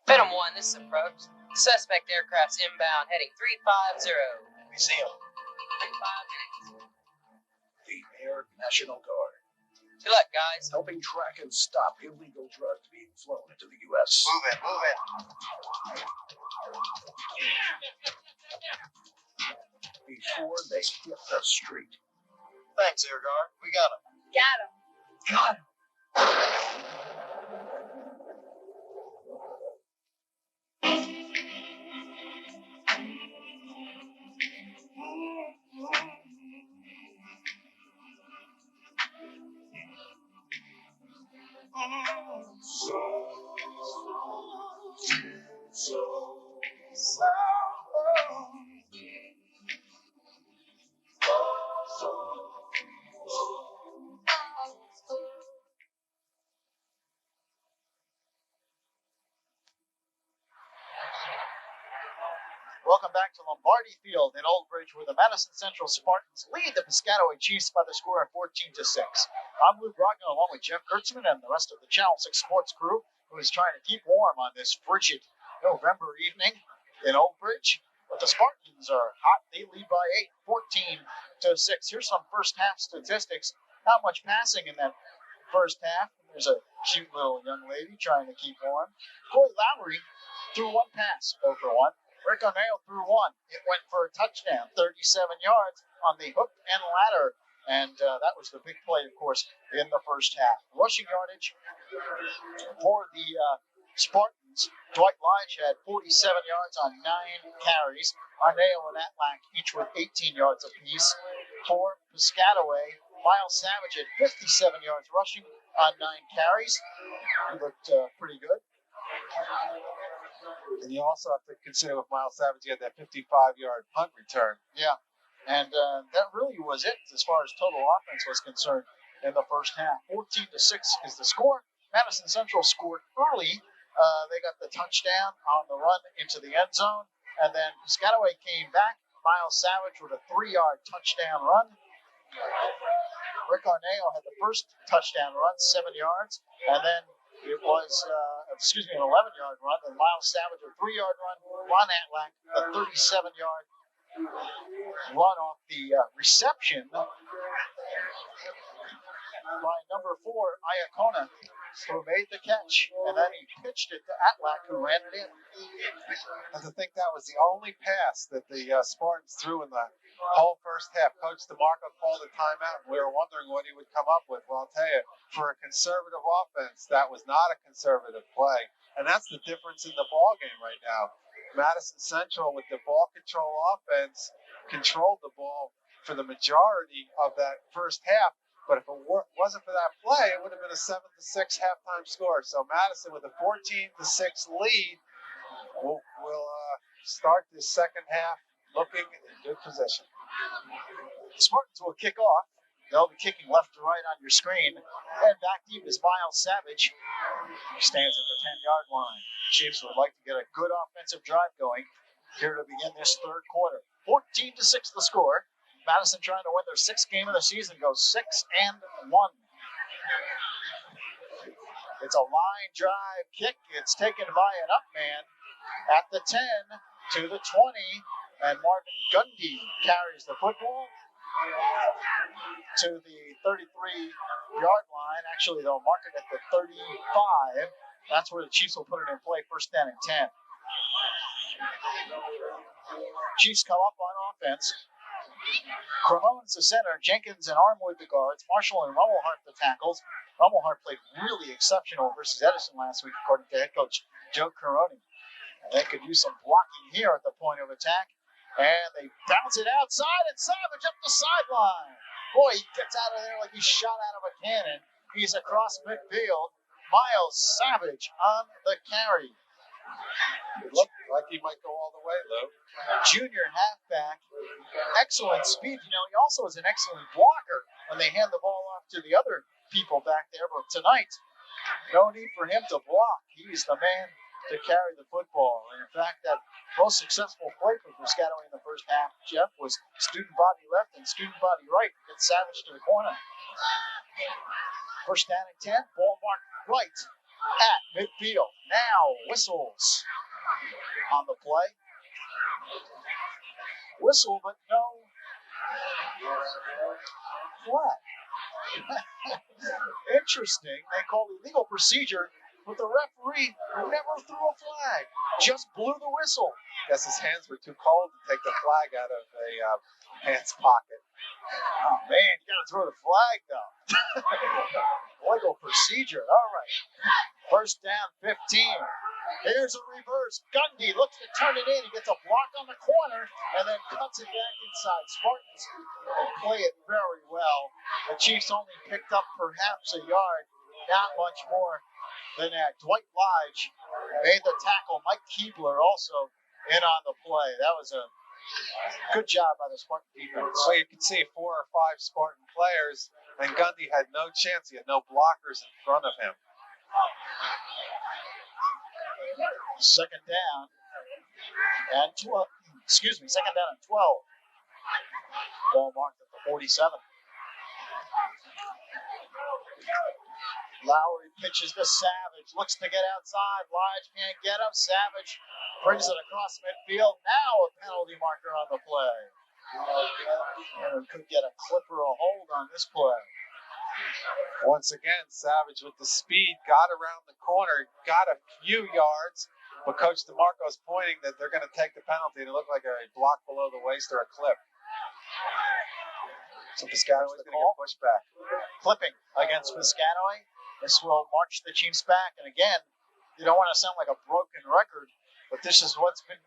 Phantom 1, this is approach. Suspect aircraft's inbound, heading 350. We see him. 5 minutes. The Air National Guard, Good luck, guys. helping track and stop illegal drugs being flown into the U.S. Move it, move it. before they hit the street. Thanks, Air Guard. We got him. Got him. Got him. Welcome back to Lombardi Field in Old Bridge, where the Madison Central Spartans lead the Piscataway Chiefs by the score of 14-6. I'm Lou Brogdon, along with Jeff Kurtzman and the rest of the Channel 6 sports crew, who is trying to keep warm on this frigid November evening in Old Bridge. But the Spartans are hot. They lead by 8, 14-6. Here's some first half statistics. Not much passing in that first half. There's a cute little young lady trying to keep warm. Corey Lowry threw one pass, 0 for 1. Rick O'Neill threw one. It went for a touchdown, 37 yards on the hook and ladder. And that was the big play, of course, in the first half. Rushing yardage for the Spartans. Dwight Lige had 47 yards on 9 carries. O'Neill and Atlack each with 18 yards apiece. For Piscataway, Miles Savage had 57 yards rushing on 9 carries. He looked pretty good. And you also have to consider with Miles Savage, he had that 55-yard punt return. Yeah, and that really was it as far as total offense was concerned in the first half. 14-6 is the score. Madison Central scored early. They got the touchdown on the run into the end zone, and then Piscataway came back. Miles Savage with a 3-yard touchdown run. Rick Arneo had the first touchdown run, 7 yards, and then it was, an 11-yard run, and Miles Savage a 3-yard run, Ron Atlack, a 37-yard run off the reception by number 4, Iacona, who made the catch, and then he pitched it to Atlack, who ran it in. And to think that was the only pass that the Spartans threw in the whole first half. Coach DeMarco called a timeout, and we were wondering what he would come up with. Well, I'll tell you, for a conservative offense, that was not a conservative play. And that's the difference in the ball game right now. Madison Central, with the ball control offense, controlled the ball for the majority of that first half. But if it wasn't for that play, it would have been a 7-6 halftime score. So Madison, with a 14-6 lead, will start this second half looking in good position. The Spartans will kick off. They'll be kicking left to right on your screen. And back deep is Miles Savage. He stands at the 10-yard line. The Chiefs would like to get a good offensive drive going here to begin this third quarter. 14-6 the score. Madison trying to win their 6th game of the season, goes 6-1. It's a line drive kick. It's taken by an up man at the 10 to the 20, and Marvin Gundy carries the football to the 33-yard line. Actually, they'll mark it at the 35. That's where the Chiefs will put it in play, first down and 10. Chiefs come up on offense. Cremone's the center, Jenkins and Armwood the guards, Marshall and Rummelhart the tackles. Rummelhart played really exceptional versus Edison last week, according to head coach Joe Cremone. And they could use some blocking here at the point of attack. And they bounce it outside, and Savage up the sideline. Boy, he gets out of there like he's shot out of a cannon. He's across midfield. Miles Savage on the carry. It looked like he might go all the way, Lou. Junior halfback. Excellent speed. You know, he also is an excellent blocker when they hand the ball off to the other people back there. But tonight, no need for him to block. He's the man to carry the football. And in fact, that most successful play for Piscataway in the first half, Jeff, was student body left and student body right. Get Savage to the corner. First down and 10, ball marked right at midfield. Now whistles on the play. Whistle, but no flag. Interesting. They called illegal procedure, but the referee never threw a flag. Just blew the whistle. Guess his hands were too cold to take the flag out of a pants pocket. Oh, man, you got to throw the flag, though. Legal procedure. All right. First down, 15. Here's a reverse. Gundy looks to turn it in. He gets a block on the corner and then cuts it back inside. Spartans play it very well. The Chiefs only picked up perhaps a yard, not much more than that. Dwight Lodge made the tackle. Mike Keebler also in on the play. That was a good job by the Spartan defense. Well, you can see 4 or 5 Spartan players, and Gundy had no chance. He had no blockers in front of him. Second down and 12. Second down and 12. Ball marked at the 47. Lowry pitches to Savage. Looks to get outside. Lodge can't get him. Savage brings it across midfield. Now a penalty marker on the play. And could get a clip or a hold on this play. Once again, Savage with the speed got around the corner, got a few yards, but Coach DeMarco's pointing that they're going to take the penalty, and it looked like a block below the waist or a clip. So Piscataway's going to get pushed back. Clipping against Piscataway. This will march the Chiefs back. And again, you don't want to sound like a broken record, but this is what's been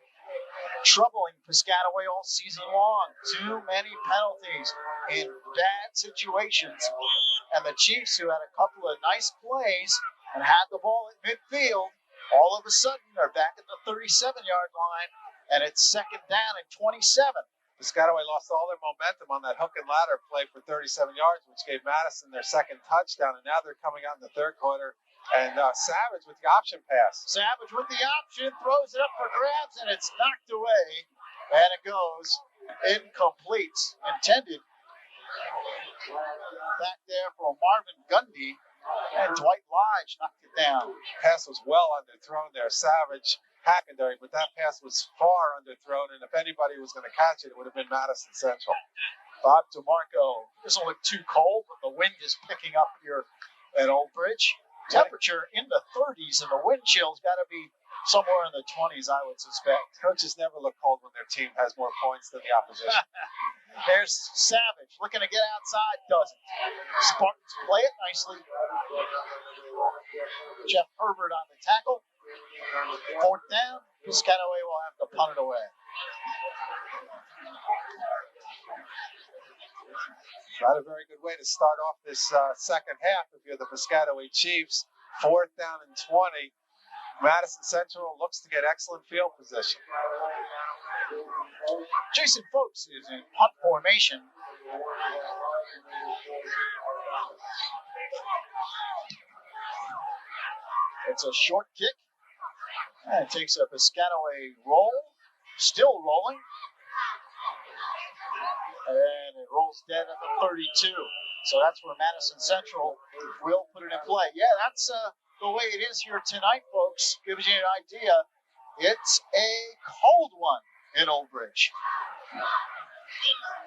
troubling Piscataway all season long. Too many penalties in bad situations. And the Chiefs, who had a couple of nice plays and had the ball at midfield, all of a sudden are back at the 37-yard line, and it's second down and 27. Piscataway lost all their momentum on that hook and ladder play for 37 yards, which gave Madison their second touchdown, and now they're coming out in the third quarter. And Savage with the option pass. Savage with the option, throws it up for grabs, and it's knocked away, and it goes incomplete. Intended back there for Marvin Gundy, and Dwight Lodge knocked it down. Pass was well underthrown there. Savage Hackenberry, but that pass was far underthrown, and if anybody was going to catch it, it would have been Madison Central. Bob DeMarco doesn't look too cold, but the wind is picking up here at Old Bridge. Temperature in the 30s, and the wind chill's got to be somewhere in the 20s, I would suspect. Coaches never look cold when their team has more points than the opposition. There's Savage looking to get outside, doesn't. Spartans play it nicely. Jeff Herbert on the tackle. Fourth down, Piscataway will have to punt it away. Not a very good way to start off this second half if you're the Piscataway Chiefs. 4th down and 20. Madison Central looks to get excellent field position. Jason Folks is in punt formation. It's a short kick. And it takes a Piscataway roll. Still rolling. And it rolls dead at the 32. So that's where Madison Central will put it in play. Yeah, that's the way it is here tonight, folks. Gives you an idea. It's a cold one in Old Bridge.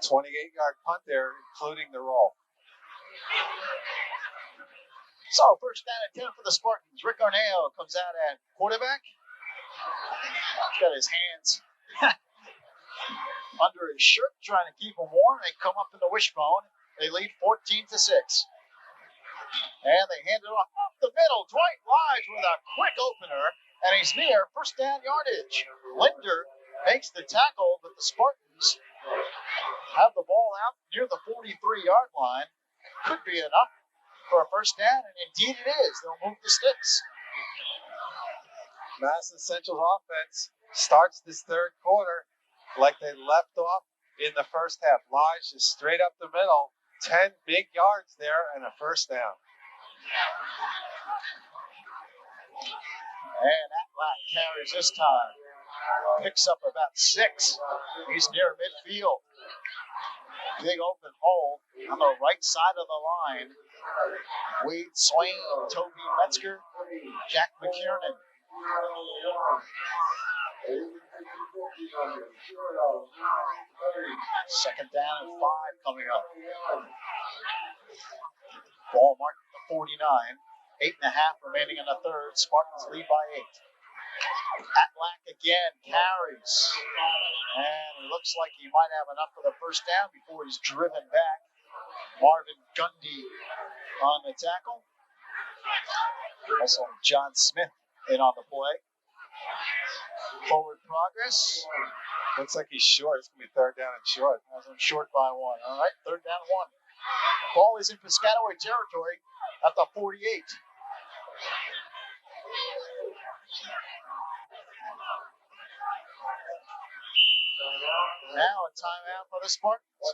28-yard punt there, including the roll. So first down and 10 for the Spartans. Rick Arneo comes out at quarterback. He's got his hands under his shirt, trying to keep him warm. They come up in the wishbone. They lead 14-6. And they hand it off up the middle. Dwight Lige with a quick opener, and he's near first down yardage. Linder makes the tackle, but the Spartans have the ball out near the 43-yard line. Could be enough for a first down, and indeed it is. They'll move the sticks. Madison Central's offense starts this third quarter like they left off in the first half. Lige is straight up the middle. 10 big yards there and a first down. And Atlack carries this time. Picks up about 6. He's near midfield. Big open hole on the right side of the line. Wade Swain, Toby Metzger, Jack McKiernan. Second down and 5 coming up. Ball marked at the 49. 8.5 remaining in the third. Spartans lead by 8. Atlack again carries. And it looks like he might have enough for the first down before he's driven back. Marvin Gundy on the tackle. Also John Smith in on the play. Forward progress. Looks like he's short. It's going to be third down and short. As I'm short by 1. All right, third down and 1. Ball is in Piscataway territory at the 48. Now a timeout for the Spartans.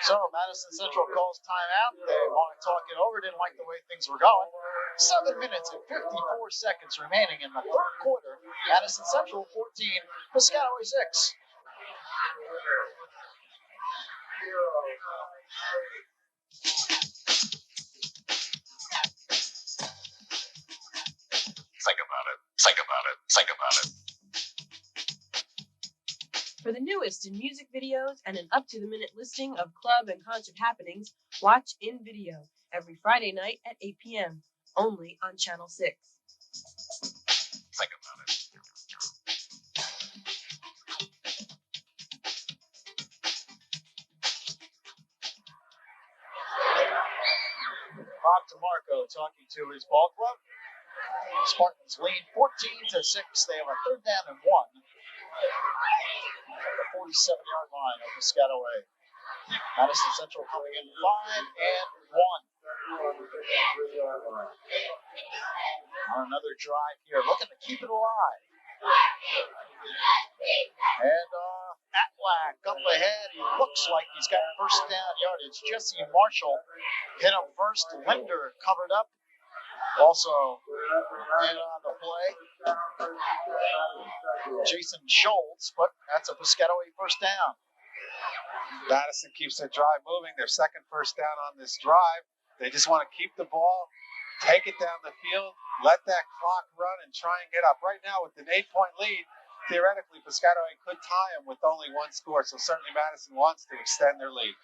So Madison Central calls timeout. They want to talk it over. Didn't like the way things were going. 7 minutes and 54 seconds remaining in the third quarter. Madison Central 14, Piscataway 6. Think about it. Think about it. Think about it. For the newest in music videos and an up-to-the-minute listing of club and concert happenings, watch In Video every Friday night at 8 p.m. only on Channel 6. Think about it. Bob DeMarco talking to his ball club. Spartans lead 14-6. They have a third down and 1. At the 47-yard line of Piscataway. Madison Central coming in 5 and 1. On another drive here, looking to keep it alive. And Atlack up ahead. He looks like he's got first down yardage. Jesse Marshall hit him first. Linder covered up. Also in on the play, Jason Schultz, but that's a Piscataway first down. Madison keeps their drive moving. Their second first down on this drive. They just want to keep the ball take it down the field, let that clock run, and try and get up. Right now, with an 8-point lead, theoretically, Piscataway could tie them with only one score, so certainly Madison wants to extend their lead.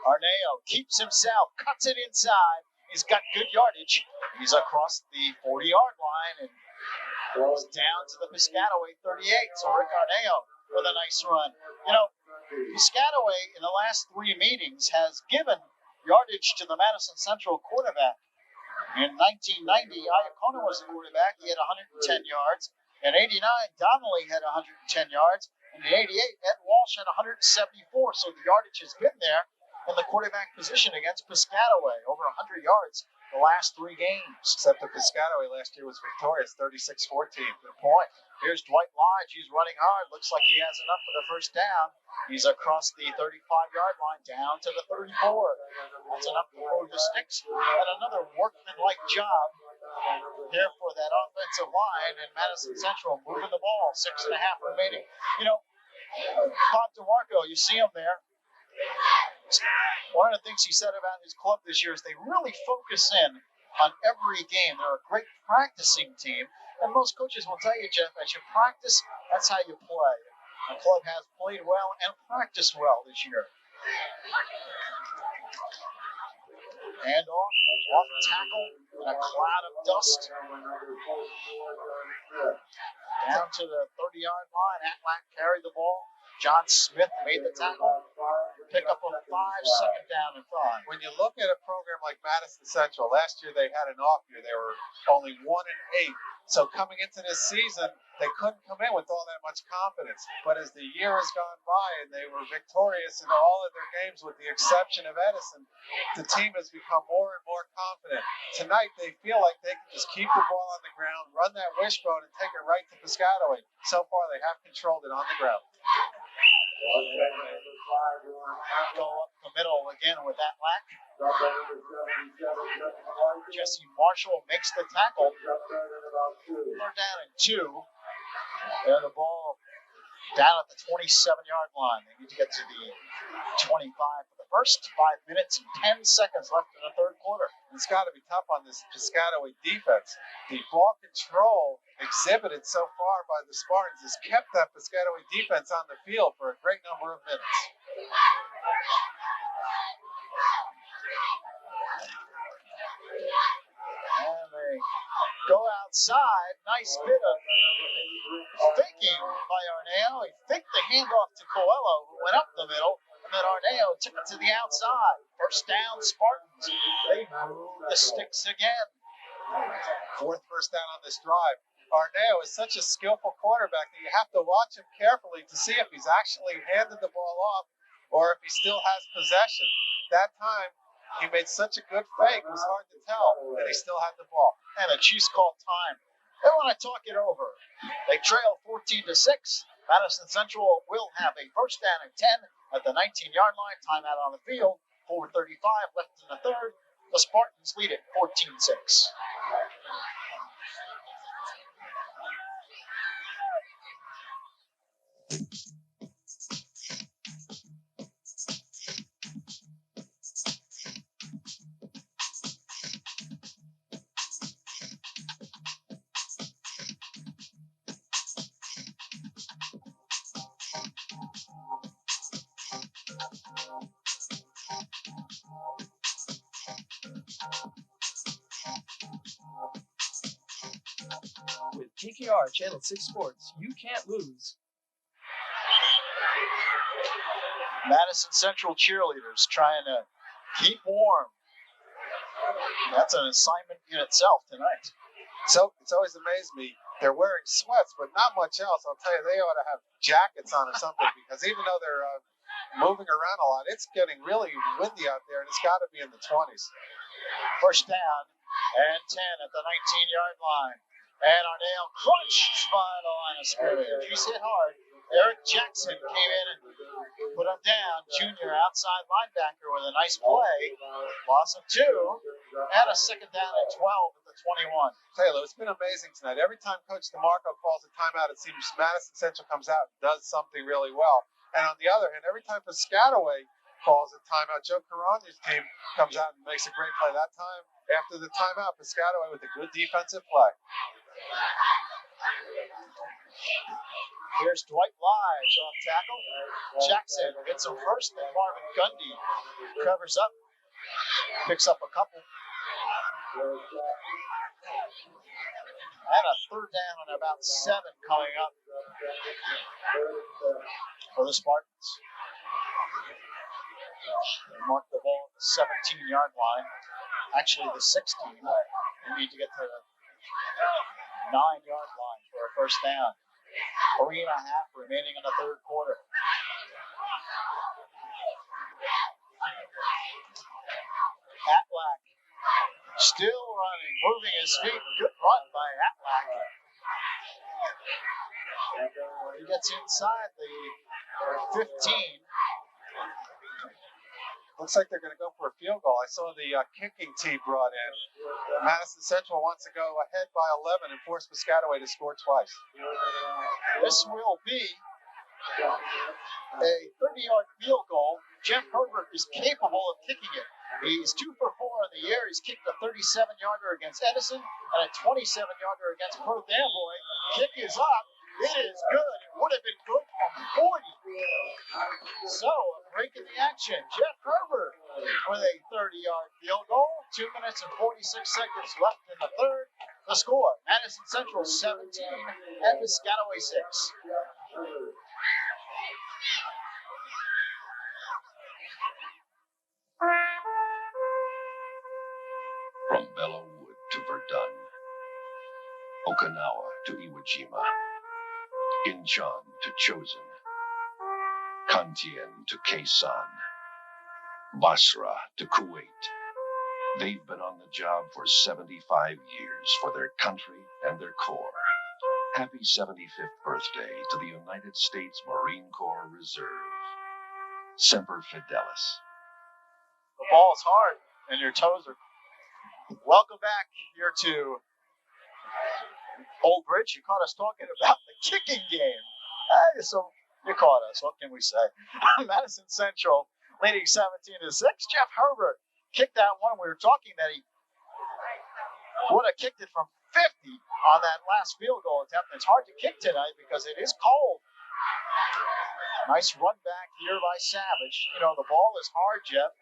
Arneo keeps himself, cuts it inside. He's got good yardage. He's across the 40-yard line and goes down to the Piscataway 38. So Rick Arneo with a nice run. You know, Piscataway in the last 3 meetings has given yardage to the Madison Central quarterback. In 1990, Iacona was the quarterback. He had 110 yards. In 89, Donnelly had 110 yards. And in 88, Ed Walsh had 174. So the yardage has been there in the quarterback position against Piscataway. Over 100 yards the last 3 games. Except that Piscataway last year was victorious, 36-14. Good point. Here's Dwight Lodge. He's running hard. Looks like he has enough for the first down. He's across the 35-yard line down to the 34. That's enough to throw the sticks. And another workman-like job here for that offensive line. And Madison Central moving the ball. 6.5 remaining. You know, Bob DeMarco, you see him there. One of the things he said about his club this year is they really focus in on every game. They're a great practicing team. And most coaches will tell you, Jeff, as you practice, that's how you play. The club has played well and practiced well this year. Hand off tackle, and a cloud of dust. Down to the 30-yard line. Atlack carried the ball. John Smith made the tackle. Pick up a 5, second down and 5. When you look at a program like Madison Central, last year they had an off year. They were only 1-8. So coming into this season, they couldn't come in with all that much confidence. But as the year has gone by and they were victorious in all of their games with the exception of Edison, the team has become more and more confident. Tonight, they feel like they can just keep the ball on the ground, run that wishbone, and take it right to Piscataway. So far, they have controlled it on the ground. Go up the middle again with that lack. Jesse Marshall makes the tackle. They're down in 2. And the ball down at the 27-yard line. They need to get to the 25 for the first. 5 minutes and 10 seconds left in the third quarter. It's got to be tough on this Piscataway defense. The ball control exhibited so far by the Spartans has kept that Piscataway defense on the field for a great number of minutes. And they go outside. Nice bit of thinking by Arneo. He faked the handoff to Coelho, who went up the middle, and then Arneo took it to the outside. First down, Spartans. They move the sticks again. 4th first down on this drive. Arneo is such a skillful quarterback that you have to watch him carefully to see if he's actually handed the ball off or if he still has possession. That time, he made such a good fake, it was hard to tell that he still had the ball. And the Chiefs called time. They want to talk it over. They trail 14-6. Madison Central will have a first down and 10 at the 19-yard line. Timeout on the field. 4:35 left in the third. The Spartans lead it 14-6. With KKR Channel 6 Sports, you can't lose. Madison Central cheerleaders trying to keep warm. That's an assignment in itself tonight. So it's always amazed me. They're wearing sweats, but not much else. I'll tell you, they ought to have jackets on or something because even though they're moving around a lot, it's getting really windy out there, and it's got to be in the 20s. First down and 10 at the 19-yard line. And Arneo crunched by the line of scrimmage. He's hit hard. Eric Jackson came in and put him down. Junior outside linebacker with a nice play. Loss of 2. And a second down and 12 at the 21. Taylor, it's been amazing tonight. Every time Coach DeMarco calls a timeout, it seems Madison Central comes out and does something really well. And on the other hand, every time Piscataway calls a timeout. Joe Carani's team comes out and makes a great play that time. After the timeout, Piscataway with a good defensive play. Here's Dwight Lige off tackle. Jackson hits him first, and Marvin Gundy covers up, picks up a couple. And a third down and about 7 coming up for the Spartans. They mark the ball at the 17-yard line. Actually, the 16. They need to get to the 9-yard line for a first down. 3.5 remaining in the third quarter. Atlack still running, moving his feet. Good run by Atlack. He gets inside the 15. Looks like they're going to go for a field goal. I saw the kicking tee brought in. Madison Central wants to go ahead by 11 and force Piscataway to score twice. This will be a 30-yard field goal. Jeff Herbert is capable of kicking it. He's 2 for 4 in the year. He's kicked a 37-yarder against Edison and a 27-yarder against Perth Amboy. Kick is up. It is good. It would have been good from 40. So, a break in the action. Jeff Herbert with a 30-yard field goal. 2 minutes and 46 seconds left in the third. The score, Madison Central 17 and Piscataway 6. From Bellowood to Verdun, Okinawa to Iwo Jima, Incheon to Chosin, Kantien to Quezon, Basra to Kuwait. They've been on the job for 75 years for their country and their corps. Happy 75th birthday to the United States Marine Corps Reserve. Semper Fidelis. The ball's hard and your toes are. Welcome back here to Old Bridge. You caught us talking about the kicking game. So you caught us. What can we say? Madison Central leading 17-6. Jeff Herbert kicked that one. We were talking that he would have kicked it from 50 on that last field goal attempt. It's hard to kick tonight because it is cold. Nice run back here by Savage. You know, the ball is hard, Jeff,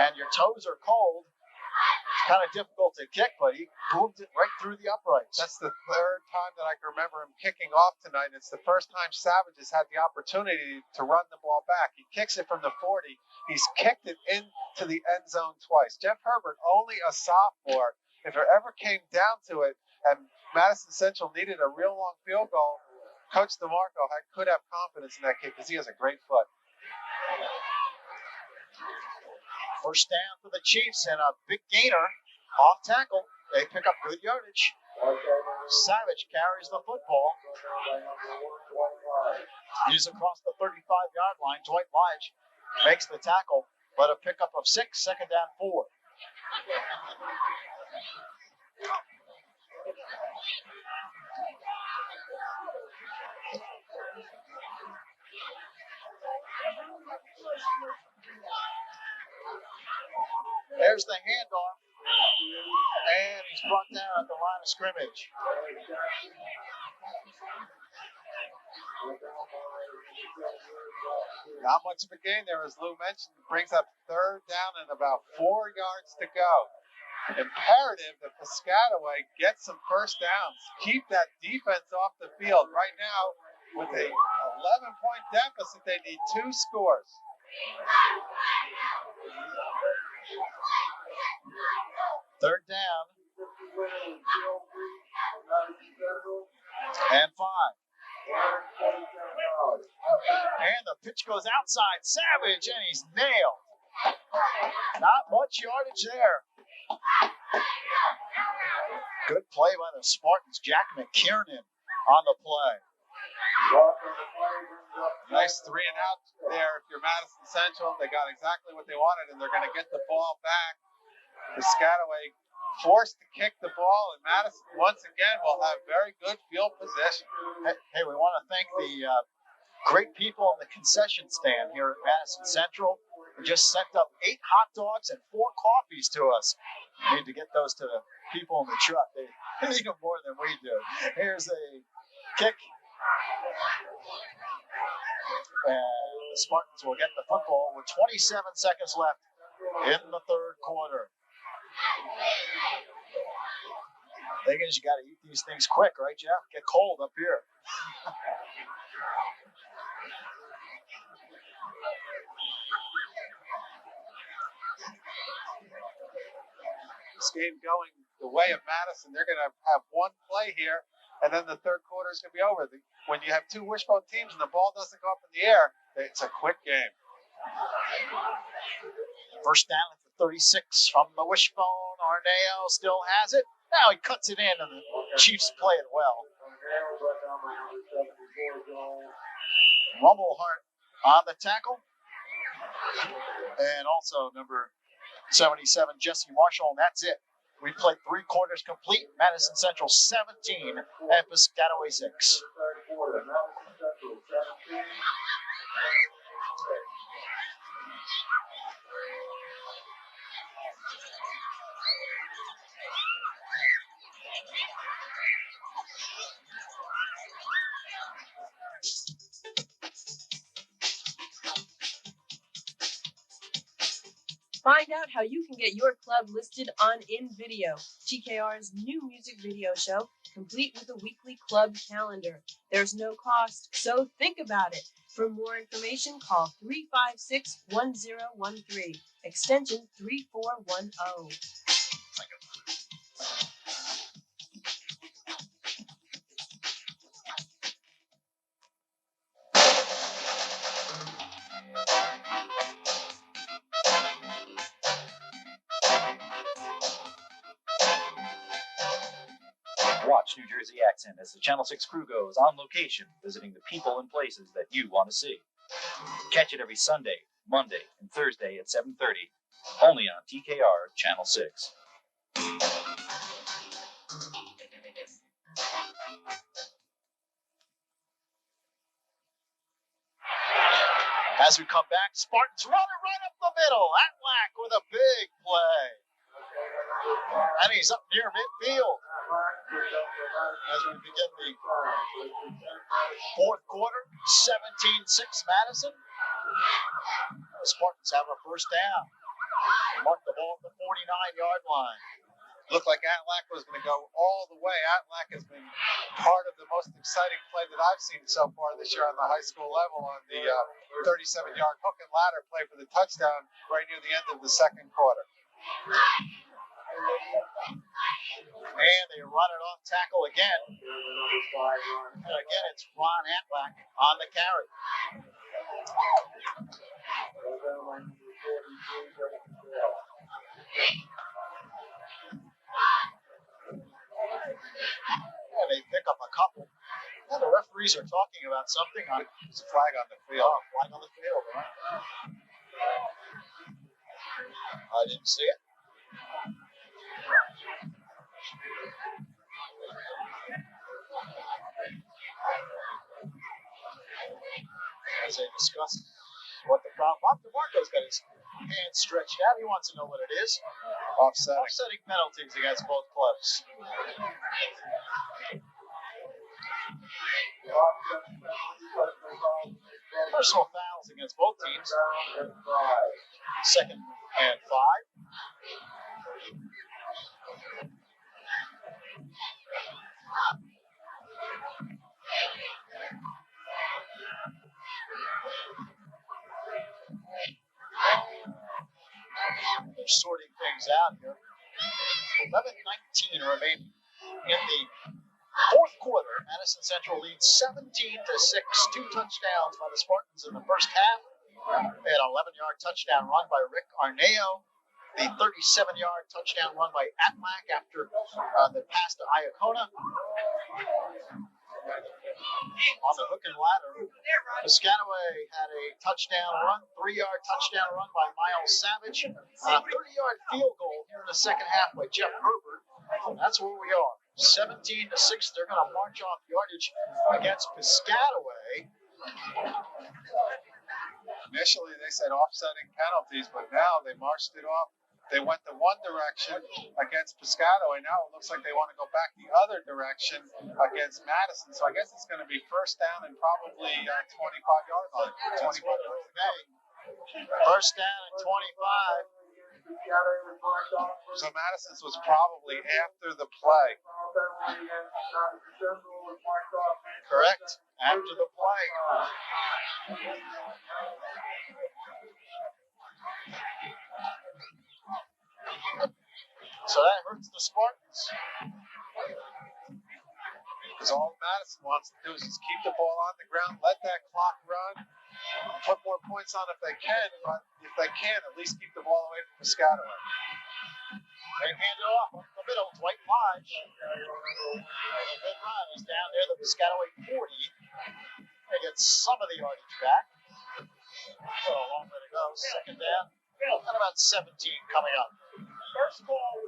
and your toes are cold. It's kind of difficult to kick, but he boomed it right through the uprights. That's the third time that I can remember him kicking off tonight. It's the first time Savage has had the opportunity to run the ball back. He kicks it from the 40. He's kicked it into the end zone twice. Jeff Herbert, only a sophomore. If it ever came down to it and Madison Central needed a real long field goal, Coach DeMarco could have confidence in that kick because he has a great foot. First down for the Chiefs and a big gainer off tackle. They pick up good yardage. Savage carries the football. He's across the 35-yard line. Dwight Lige makes the tackle, but a pickup of 6, second down 4. There's the handoff, and he's brought down at the line of scrimmage. Not much of a gain there, as Lou mentioned. Brings up third down and about 4 yards to go. Imperative that Piscataway get some first downs. Keep that defense off the field. Right now, with a 11-point deficit, they need 2 scores. Third down and 5. And the pitch goes outside. Savage, and he's nailed. Not much yardage there. Good play by the Spartans. Jack McKiernan on the play. Nice 3 and out there if you're Madison Central. They got exactly what they wanted, and they're going to get the ball back. Piscataway forced to kick the ball, and Madison once again will have very good field position. Hey, we want to thank the great people in the concession stand here at Madison Central. just sent up 8 hot dogs and 4 coffees to us. Need to get those to the people in the truck. They need them more than we do. Here's a kick. And the Spartans will get the football with 27 seconds left in the third quarter. Thing is, you got to eat these things quick, right, Jeff? Get cold up here. This game going the way of Madison. They're going to have one play here, and then the third quarter is going to be over. When you have 2 wishbone teams and the ball doesn't go up in the air, it's a quick game. First down at the 36 from the wishbone. Arneo still has it. Now he cuts it in, and the Chiefs play it well. Rumbleheart on the tackle. And also number 77, Jesse Marshall, and that's it. We played 3 quarters complete. Madison Central 17 and Piscataway 6. Find out how you can get your club listed on InVideo, TKR's new music video show, complete with a weekly club calendar. There's no cost, so think about it. For more information, call 356-1013, extension 3410. Watch New Jersey Accent as the Channel 6 crew goes on location, visiting the people and places that you want to see. Catch it every Sunday, Monday, and Thursday at 7:30, only on TKR Channel 6. As we come back, Spartans running right up the middle. Atlack with a big play. And he's up near midfield. As we begin the fourth quarter, 17-6 Madison. The Spartans have a first down. Mark the ball at the 49-yard line. Looked like Atlack was going to go all the way. Atlack has been part of the most exciting play that I've seen so far this year on the high school level on the 37-yard hook and ladder play for the touchdown right near the end of the second quarter. And they run it off tackle again. And again, it's Ron Atlack on the carry. And they pick up a couple. And the referees are talking about something. There's a flag on the field. Oh, flag on the field, right? I didn't see it. As they discuss what the problem. Bob DeMarco's got his hand stretched out. He wants to know what it is. Offsetting penalties against both clubs. Personal fouls against both teams. Second and 5. They're sorting things out here. 11:19 remaining in the fourth quarter. Madison Central leads 17-6. 2 touchdowns by the Spartans in the first half. They had an 11-yard touchdown run by Rick Arneo. The 37-yard touchdown run by Atlack after the pass to Iacona. On the hook and ladder, Piscataway had a touchdown run, 3-yard touchdown run by Miles Savage, a 30-yard field goal here in the second half by Jeff Herbert. And that's where we are. 17-6. They're going to march off yardage against Piscataway. Initially, they said offsetting penalties, but now they marched it off. They went the one direction against Piscataway. Now it looks like they want to go back the other direction against Madison. So I guess it's going to be first down and probably 25-yard line. 25 yards to go. First down and 25. So Madison's was probably after the play. Correct. After the play. So that hurts the Spartans. Because all Madison wants to do is just keep the ball on the ground, let that clock run, put more points on if they can, but if they can't, at least keep the ball away from Piscataway. They hand it off up the middle. Dwight Lodge. A good run is down near the Piscataway 40. They get some of the yardage back. So a long way to go. Second down. And about 17 coming up. First ball.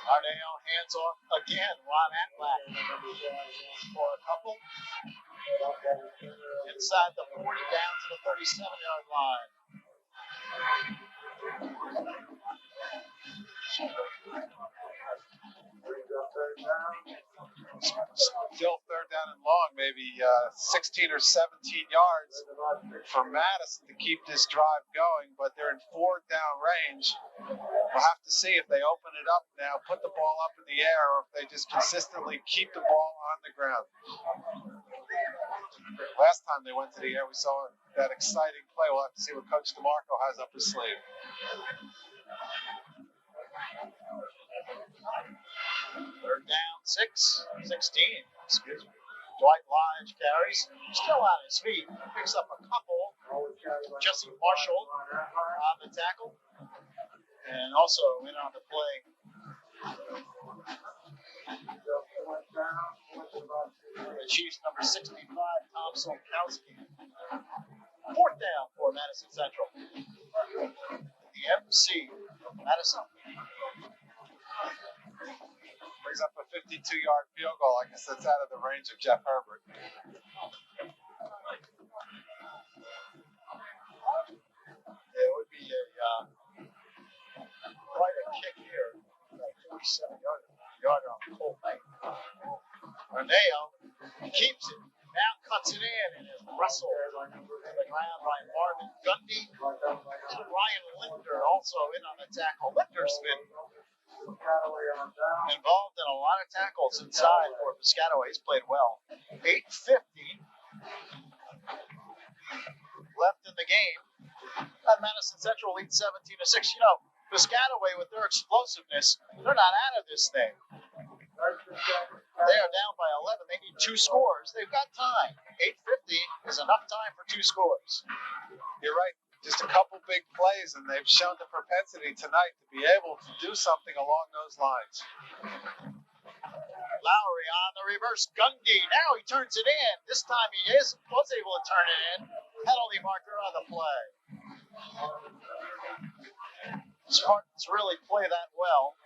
Ardeo hands off again. Ron Atlack for a couple. Inside the 40 down to the 37-yard line. Still third down and long, maybe 16 or 17 yards for Madison to keep this drive going, but they're in 4th down range. We'll have to see if they open it up now, put the ball up in the air, or if they just consistently keep the ball on the ground. Last time they went to the air, we saw that exciting play. We'll have to see what Coach DeMarco has up his sleeve. Third down, 16. Excuse me. Dwight Lodge carries. Still on his feet. Picks up a couple. Jesse Marshall on the tackle. And also in on the play. The Chiefs, number 65, Tom Solkowski. Fourth down for Madison Central. The MC of Madison. Brings up a 52-yard field goal. I guess that's out of the range of Jeff Herbert. It would be quite a kick here. 47-yarder on the Colt Knight. Arneo keeps it. Now cuts it in and is wrestled to the ground by Marvin Gundy. And Ryan Linder also in on the tackle. Linder's been involved in a lot of tackles inside for Piscataway. He's played well. 8:50 left in the game. And Madison Central leads 17-6. You know, Piscataway with their explosiveness, they're not out of this thing. They are down by 11. They need 2 scores. They've got time. 8:50 is enough time for 2 scores. You're right. Just a couple big plays, and they've shown the propensity tonight to be able to do something along those lines. Lowry on the reverse. Gundy. Now he turns it in. This time he was able to turn it in. Penalty marker on the play. Spartans really play that well.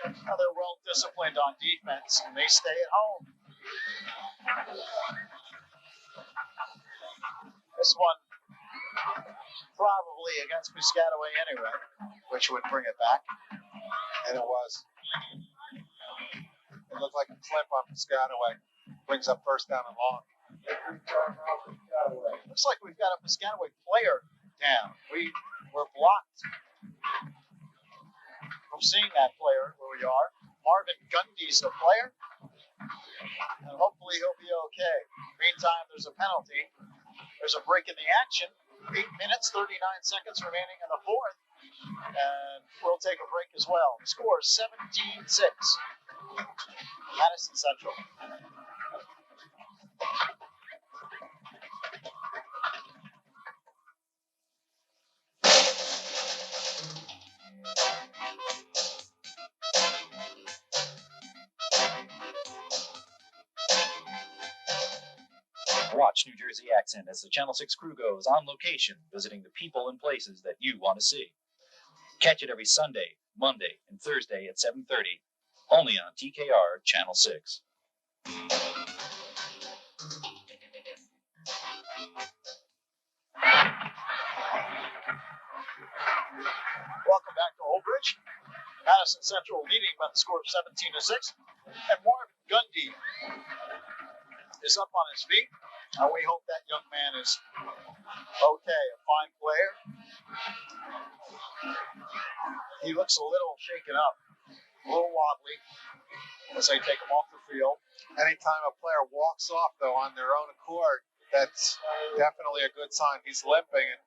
Now they're well disciplined on defense, and they stay at home. This one probably against Piscataway anyway, which would bring it back. And it was. It looked like a clip on Piscataway. Brings up first down and long. Looks like we've got a Piscataway player down. We were blocked from seeing that player where we are. Marvin Gundy's the player, and hopefully he'll be okay. Meantime, there's a penalty. There's a break in the action. 8 minutes, 39 seconds remaining in the 4th, and we'll take a break as well. The score is 17-6. Madison Central. Watch New Jersey Accent as the Channel 6 crew goes on location, visiting the people and places that you want to see. Catch it every Sunday, Monday, and Thursday at 7:30, only on TKR Channel 6. Welcome back to Old Bridge. Madison Central leading by the score of 17-6. And Marvin Gundy is up on his feet. And we hope that young man is okay, a fine player. He looks a little shaken up, a little wobbly as they take him off the field. Anytime a player walks off, though, on their own accord, that's definitely a good sign. He's limping, and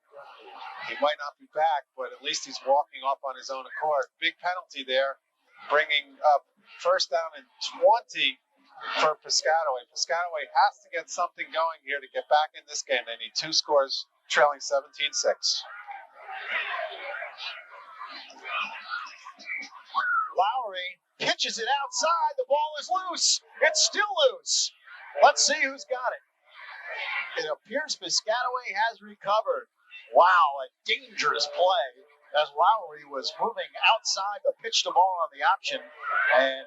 he might not be back, but at least he's walking off on his own accord. Big penalty there, bringing up first down and 20 for Piscataway. Piscataway has to get something going here to get back in this game. They need 2 scores, trailing 17-6. Lowry pitches it outside. The ball is loose. It's still loose. Let's see who's got it. It appears Piscataway has recovered. Wow, a dangerous play as Lowry was moving outside to pitch the ball on the option. And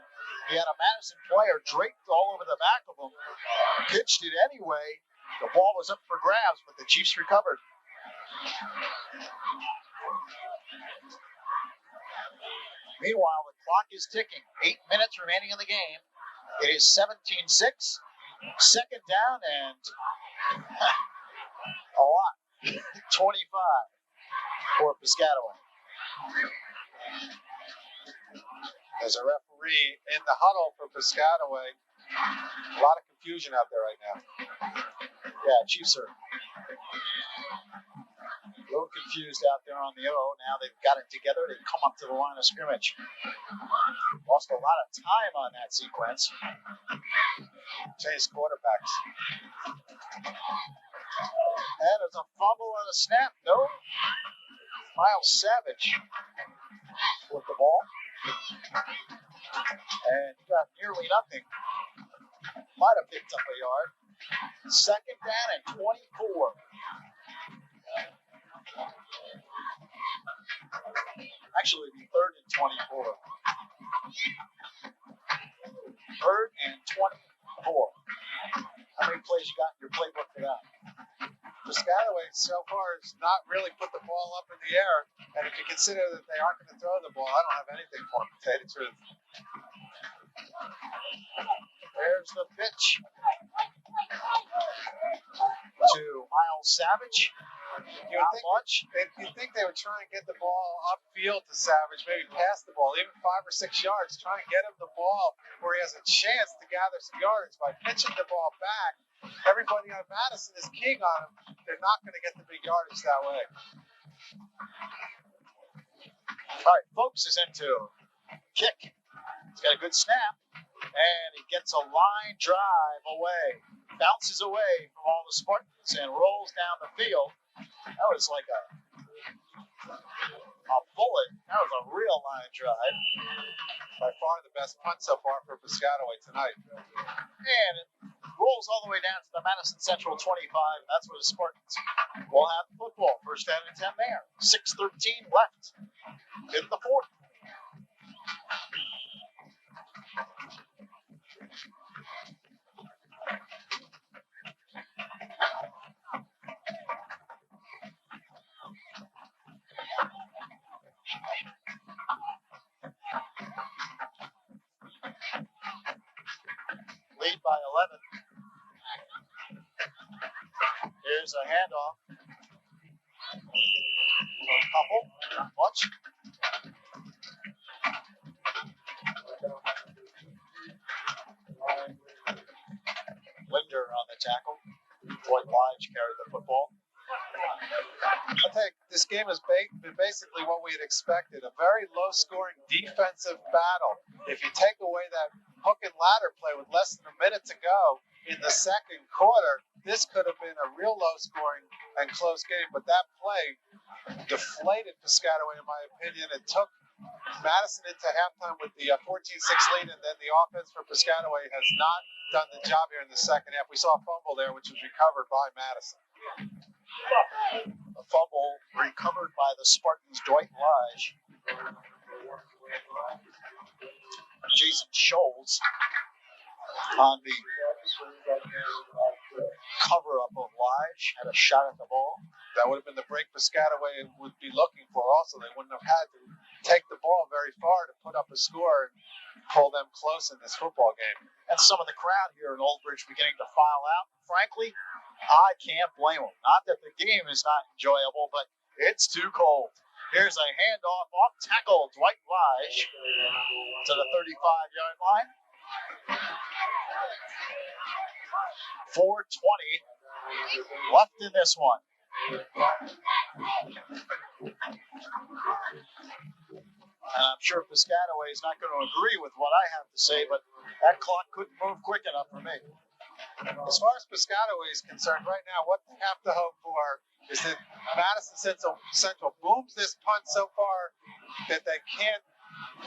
he had a Madison player draped all over the back of him. Pitched it anyway. The ball was up for grabs, but the Chiefs recovered. Meanwhile, the clock is ticking. 8 minutes remaining in the game. It is 17-6. Second down and a lot. 25 for Piscataway. There's a referee in the huddle for Piscataway. A lot of confusion out there right now. Yeah, Chiefs are a little confused out there on the O. Now they've got it together. They come up to the line of scrimmage. Lost a lot of time on that sequence. Chase quarterbacks. And there's a fumble and a snap. No. Miles Savage with the ball. And he got nearly nothing. Might have picked up a yard. Second down and 24. Actually, it'd be third and 24. Third and 24. How many plays you got in your playbook for that? Piscataway so far has not really put the ball up in the air. And if you consider that they aren't going to throw the ball, I don't have anything for them, to tell you the truth. There's the pitch to Miles Savage. You would think they would try and get the ball upfield to Savage, maybe pass the ball, even 5 or 6 yards, trying to get him the ball where he has a chance to gather some yardage. By pitching the ball back, everybody on Madison is keying on him. They're not going to get the big yardage that way. All right, Folks is into kick. He's got a good snap, and he gets a line drive away. Bounces away from all the Spartans and rolls down the field. That was like a bullet. That was a real line drive. By far the best punt so far for Piscataway tonight. And it rolls all the way down to the Madison Central 25. And that's where the Spartans will have the football. First down and 10 there. 6:13 left in the fourth. Lead by 11. Here's a handoff. A couple, not much. Linder on the tackle. Boyd Lige carried the football. I think this game has been basically what we had expected, a very low-scoring defensive battle. If you take away that hook and ladder play with less than a minute to go in the second quarter, this could have been a real low-scoring and close game. But that play deflated Piscataway, in my opinion. It took Madison into halftime with the 14-6 lead, and then the offense for Piscataway has not done the job here in the second half. We saw a fumble there, which was recovered by Madison. A fumble recovered by the Spartans' Dwight Lige. Jason Scholes on the cover-up of Lige had a shot at the ball. That would have been the break Piscataway would be looking for also. They wouldn't have had to take the ball very far to put up a score and pull them close in this football game. And some of the crowd here in Old Bridge beginning to file out. Frankly, I can't blame them. Not that the game is not enjoyable, but it's too cold. Here's a handoff off tackle, Dwight Lige to the 35-yard line. 4:20 left in this one. And I'm sure Piscataway is not going to agree with what I have to say, but that clock couldn't move quick enough for me. As far as Piscataway is concerned right now, what they have to hope for is that Madison Central booms this punt so far that they can't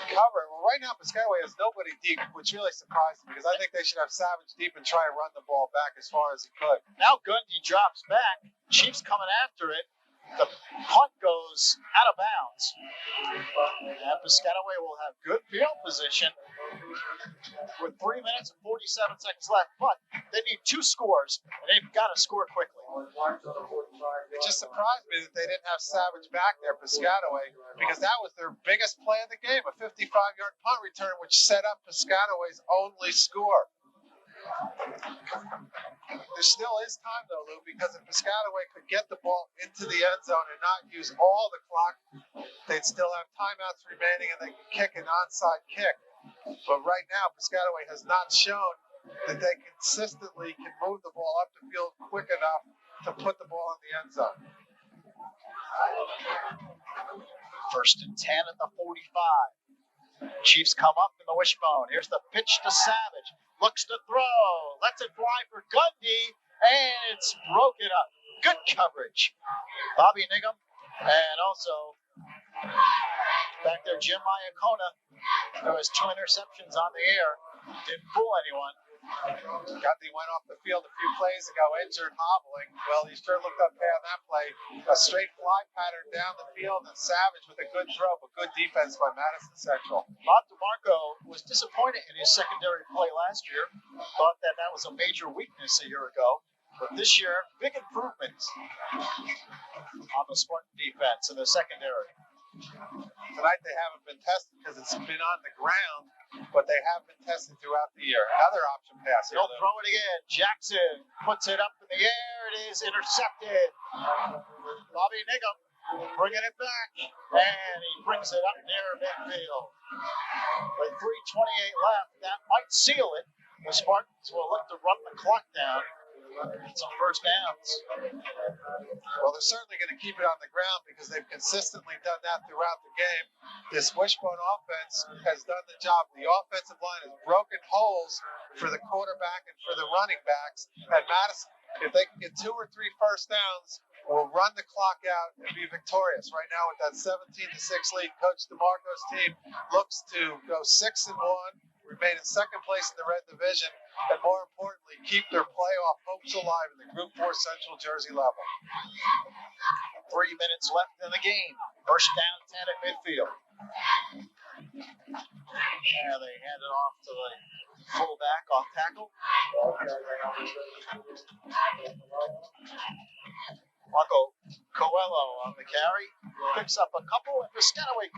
cover. Well, right now Piscataway has nobody deep, which really surprised me because I think they should have Savage deep and try to run the ball back as far as he could. Now Gundy drops back. Chiefs coming after it. The punt goes out of bounds. And Piscataway will have good field position with 3 minutes and 47 seconds left. But they need 2 scores, and they've got to score quickly. It just surprised me that they didn't have Savage back there, Piscataway, because that was their biggest play of the game, a 55-yard punt return, which set up Piscataway's only score. There still is time, though, Lou, because if Piscataway could get the ball into the end zone and not use all the clock, they'd still have timeouts remaining and they can kick an onside kick. But right now, Piscataway has not shown that they consistently can move the ball up the field quick enough to put the ball in the end zone. 1st and 10 at the 45. Chiefs come up in the wishbone. Here's the pitch to Savage. Looks to throw. Lets it fly for Gundy. And it's broken up. Good coverage. Bobby Nigham. And also back there, Jim Iacona, who has 2 interceptions on the air. Didn't fool anyone. Gundy went off the field a few plays ago, injured, hobbling. Well, he sure looked okay on that play. A straight fly pattern down the field, and Savage with a good throw, but good defense by Madison Central. Bob DeMarco was disappointed in his secondary play last year. Thought that was a major weakness a year ago. But this year, big improvements on the Spartan defense in the secondary. Tonight they haven't been tested because it's been on the ground, but they have been tested throughout the year. Another option pass here. He'll throw it again. Jackson puts it up in the air. It is intercepted. Bobby Nigham bringing it back, and he brings it up near midfield. With 3:28 left, that might seal it. The Spartans will look to run the clock down. Some first downs. Well, they're certainly going to keep it on the ground because they've consistently done that throughout the game. This wishbone offense has done the job. The offensive line has broken holes for the quarterback and for the running backs. And Madison, if they can get 2 or 3 first downs, will run the clock out and be victorious. Right now with that 17-6 lead, Coach DeMarco's team looks to go 6-1, remain in second place in the Red Division, and more importantly, keep their playoff hopes alive in the Group 4 Central Jersey level. 3 minutes left in the game. First down, 10 at midfield. And they hand it off to the fullback off tackle. Marco Coelho on the carry. Picks up a couple, and Piscataway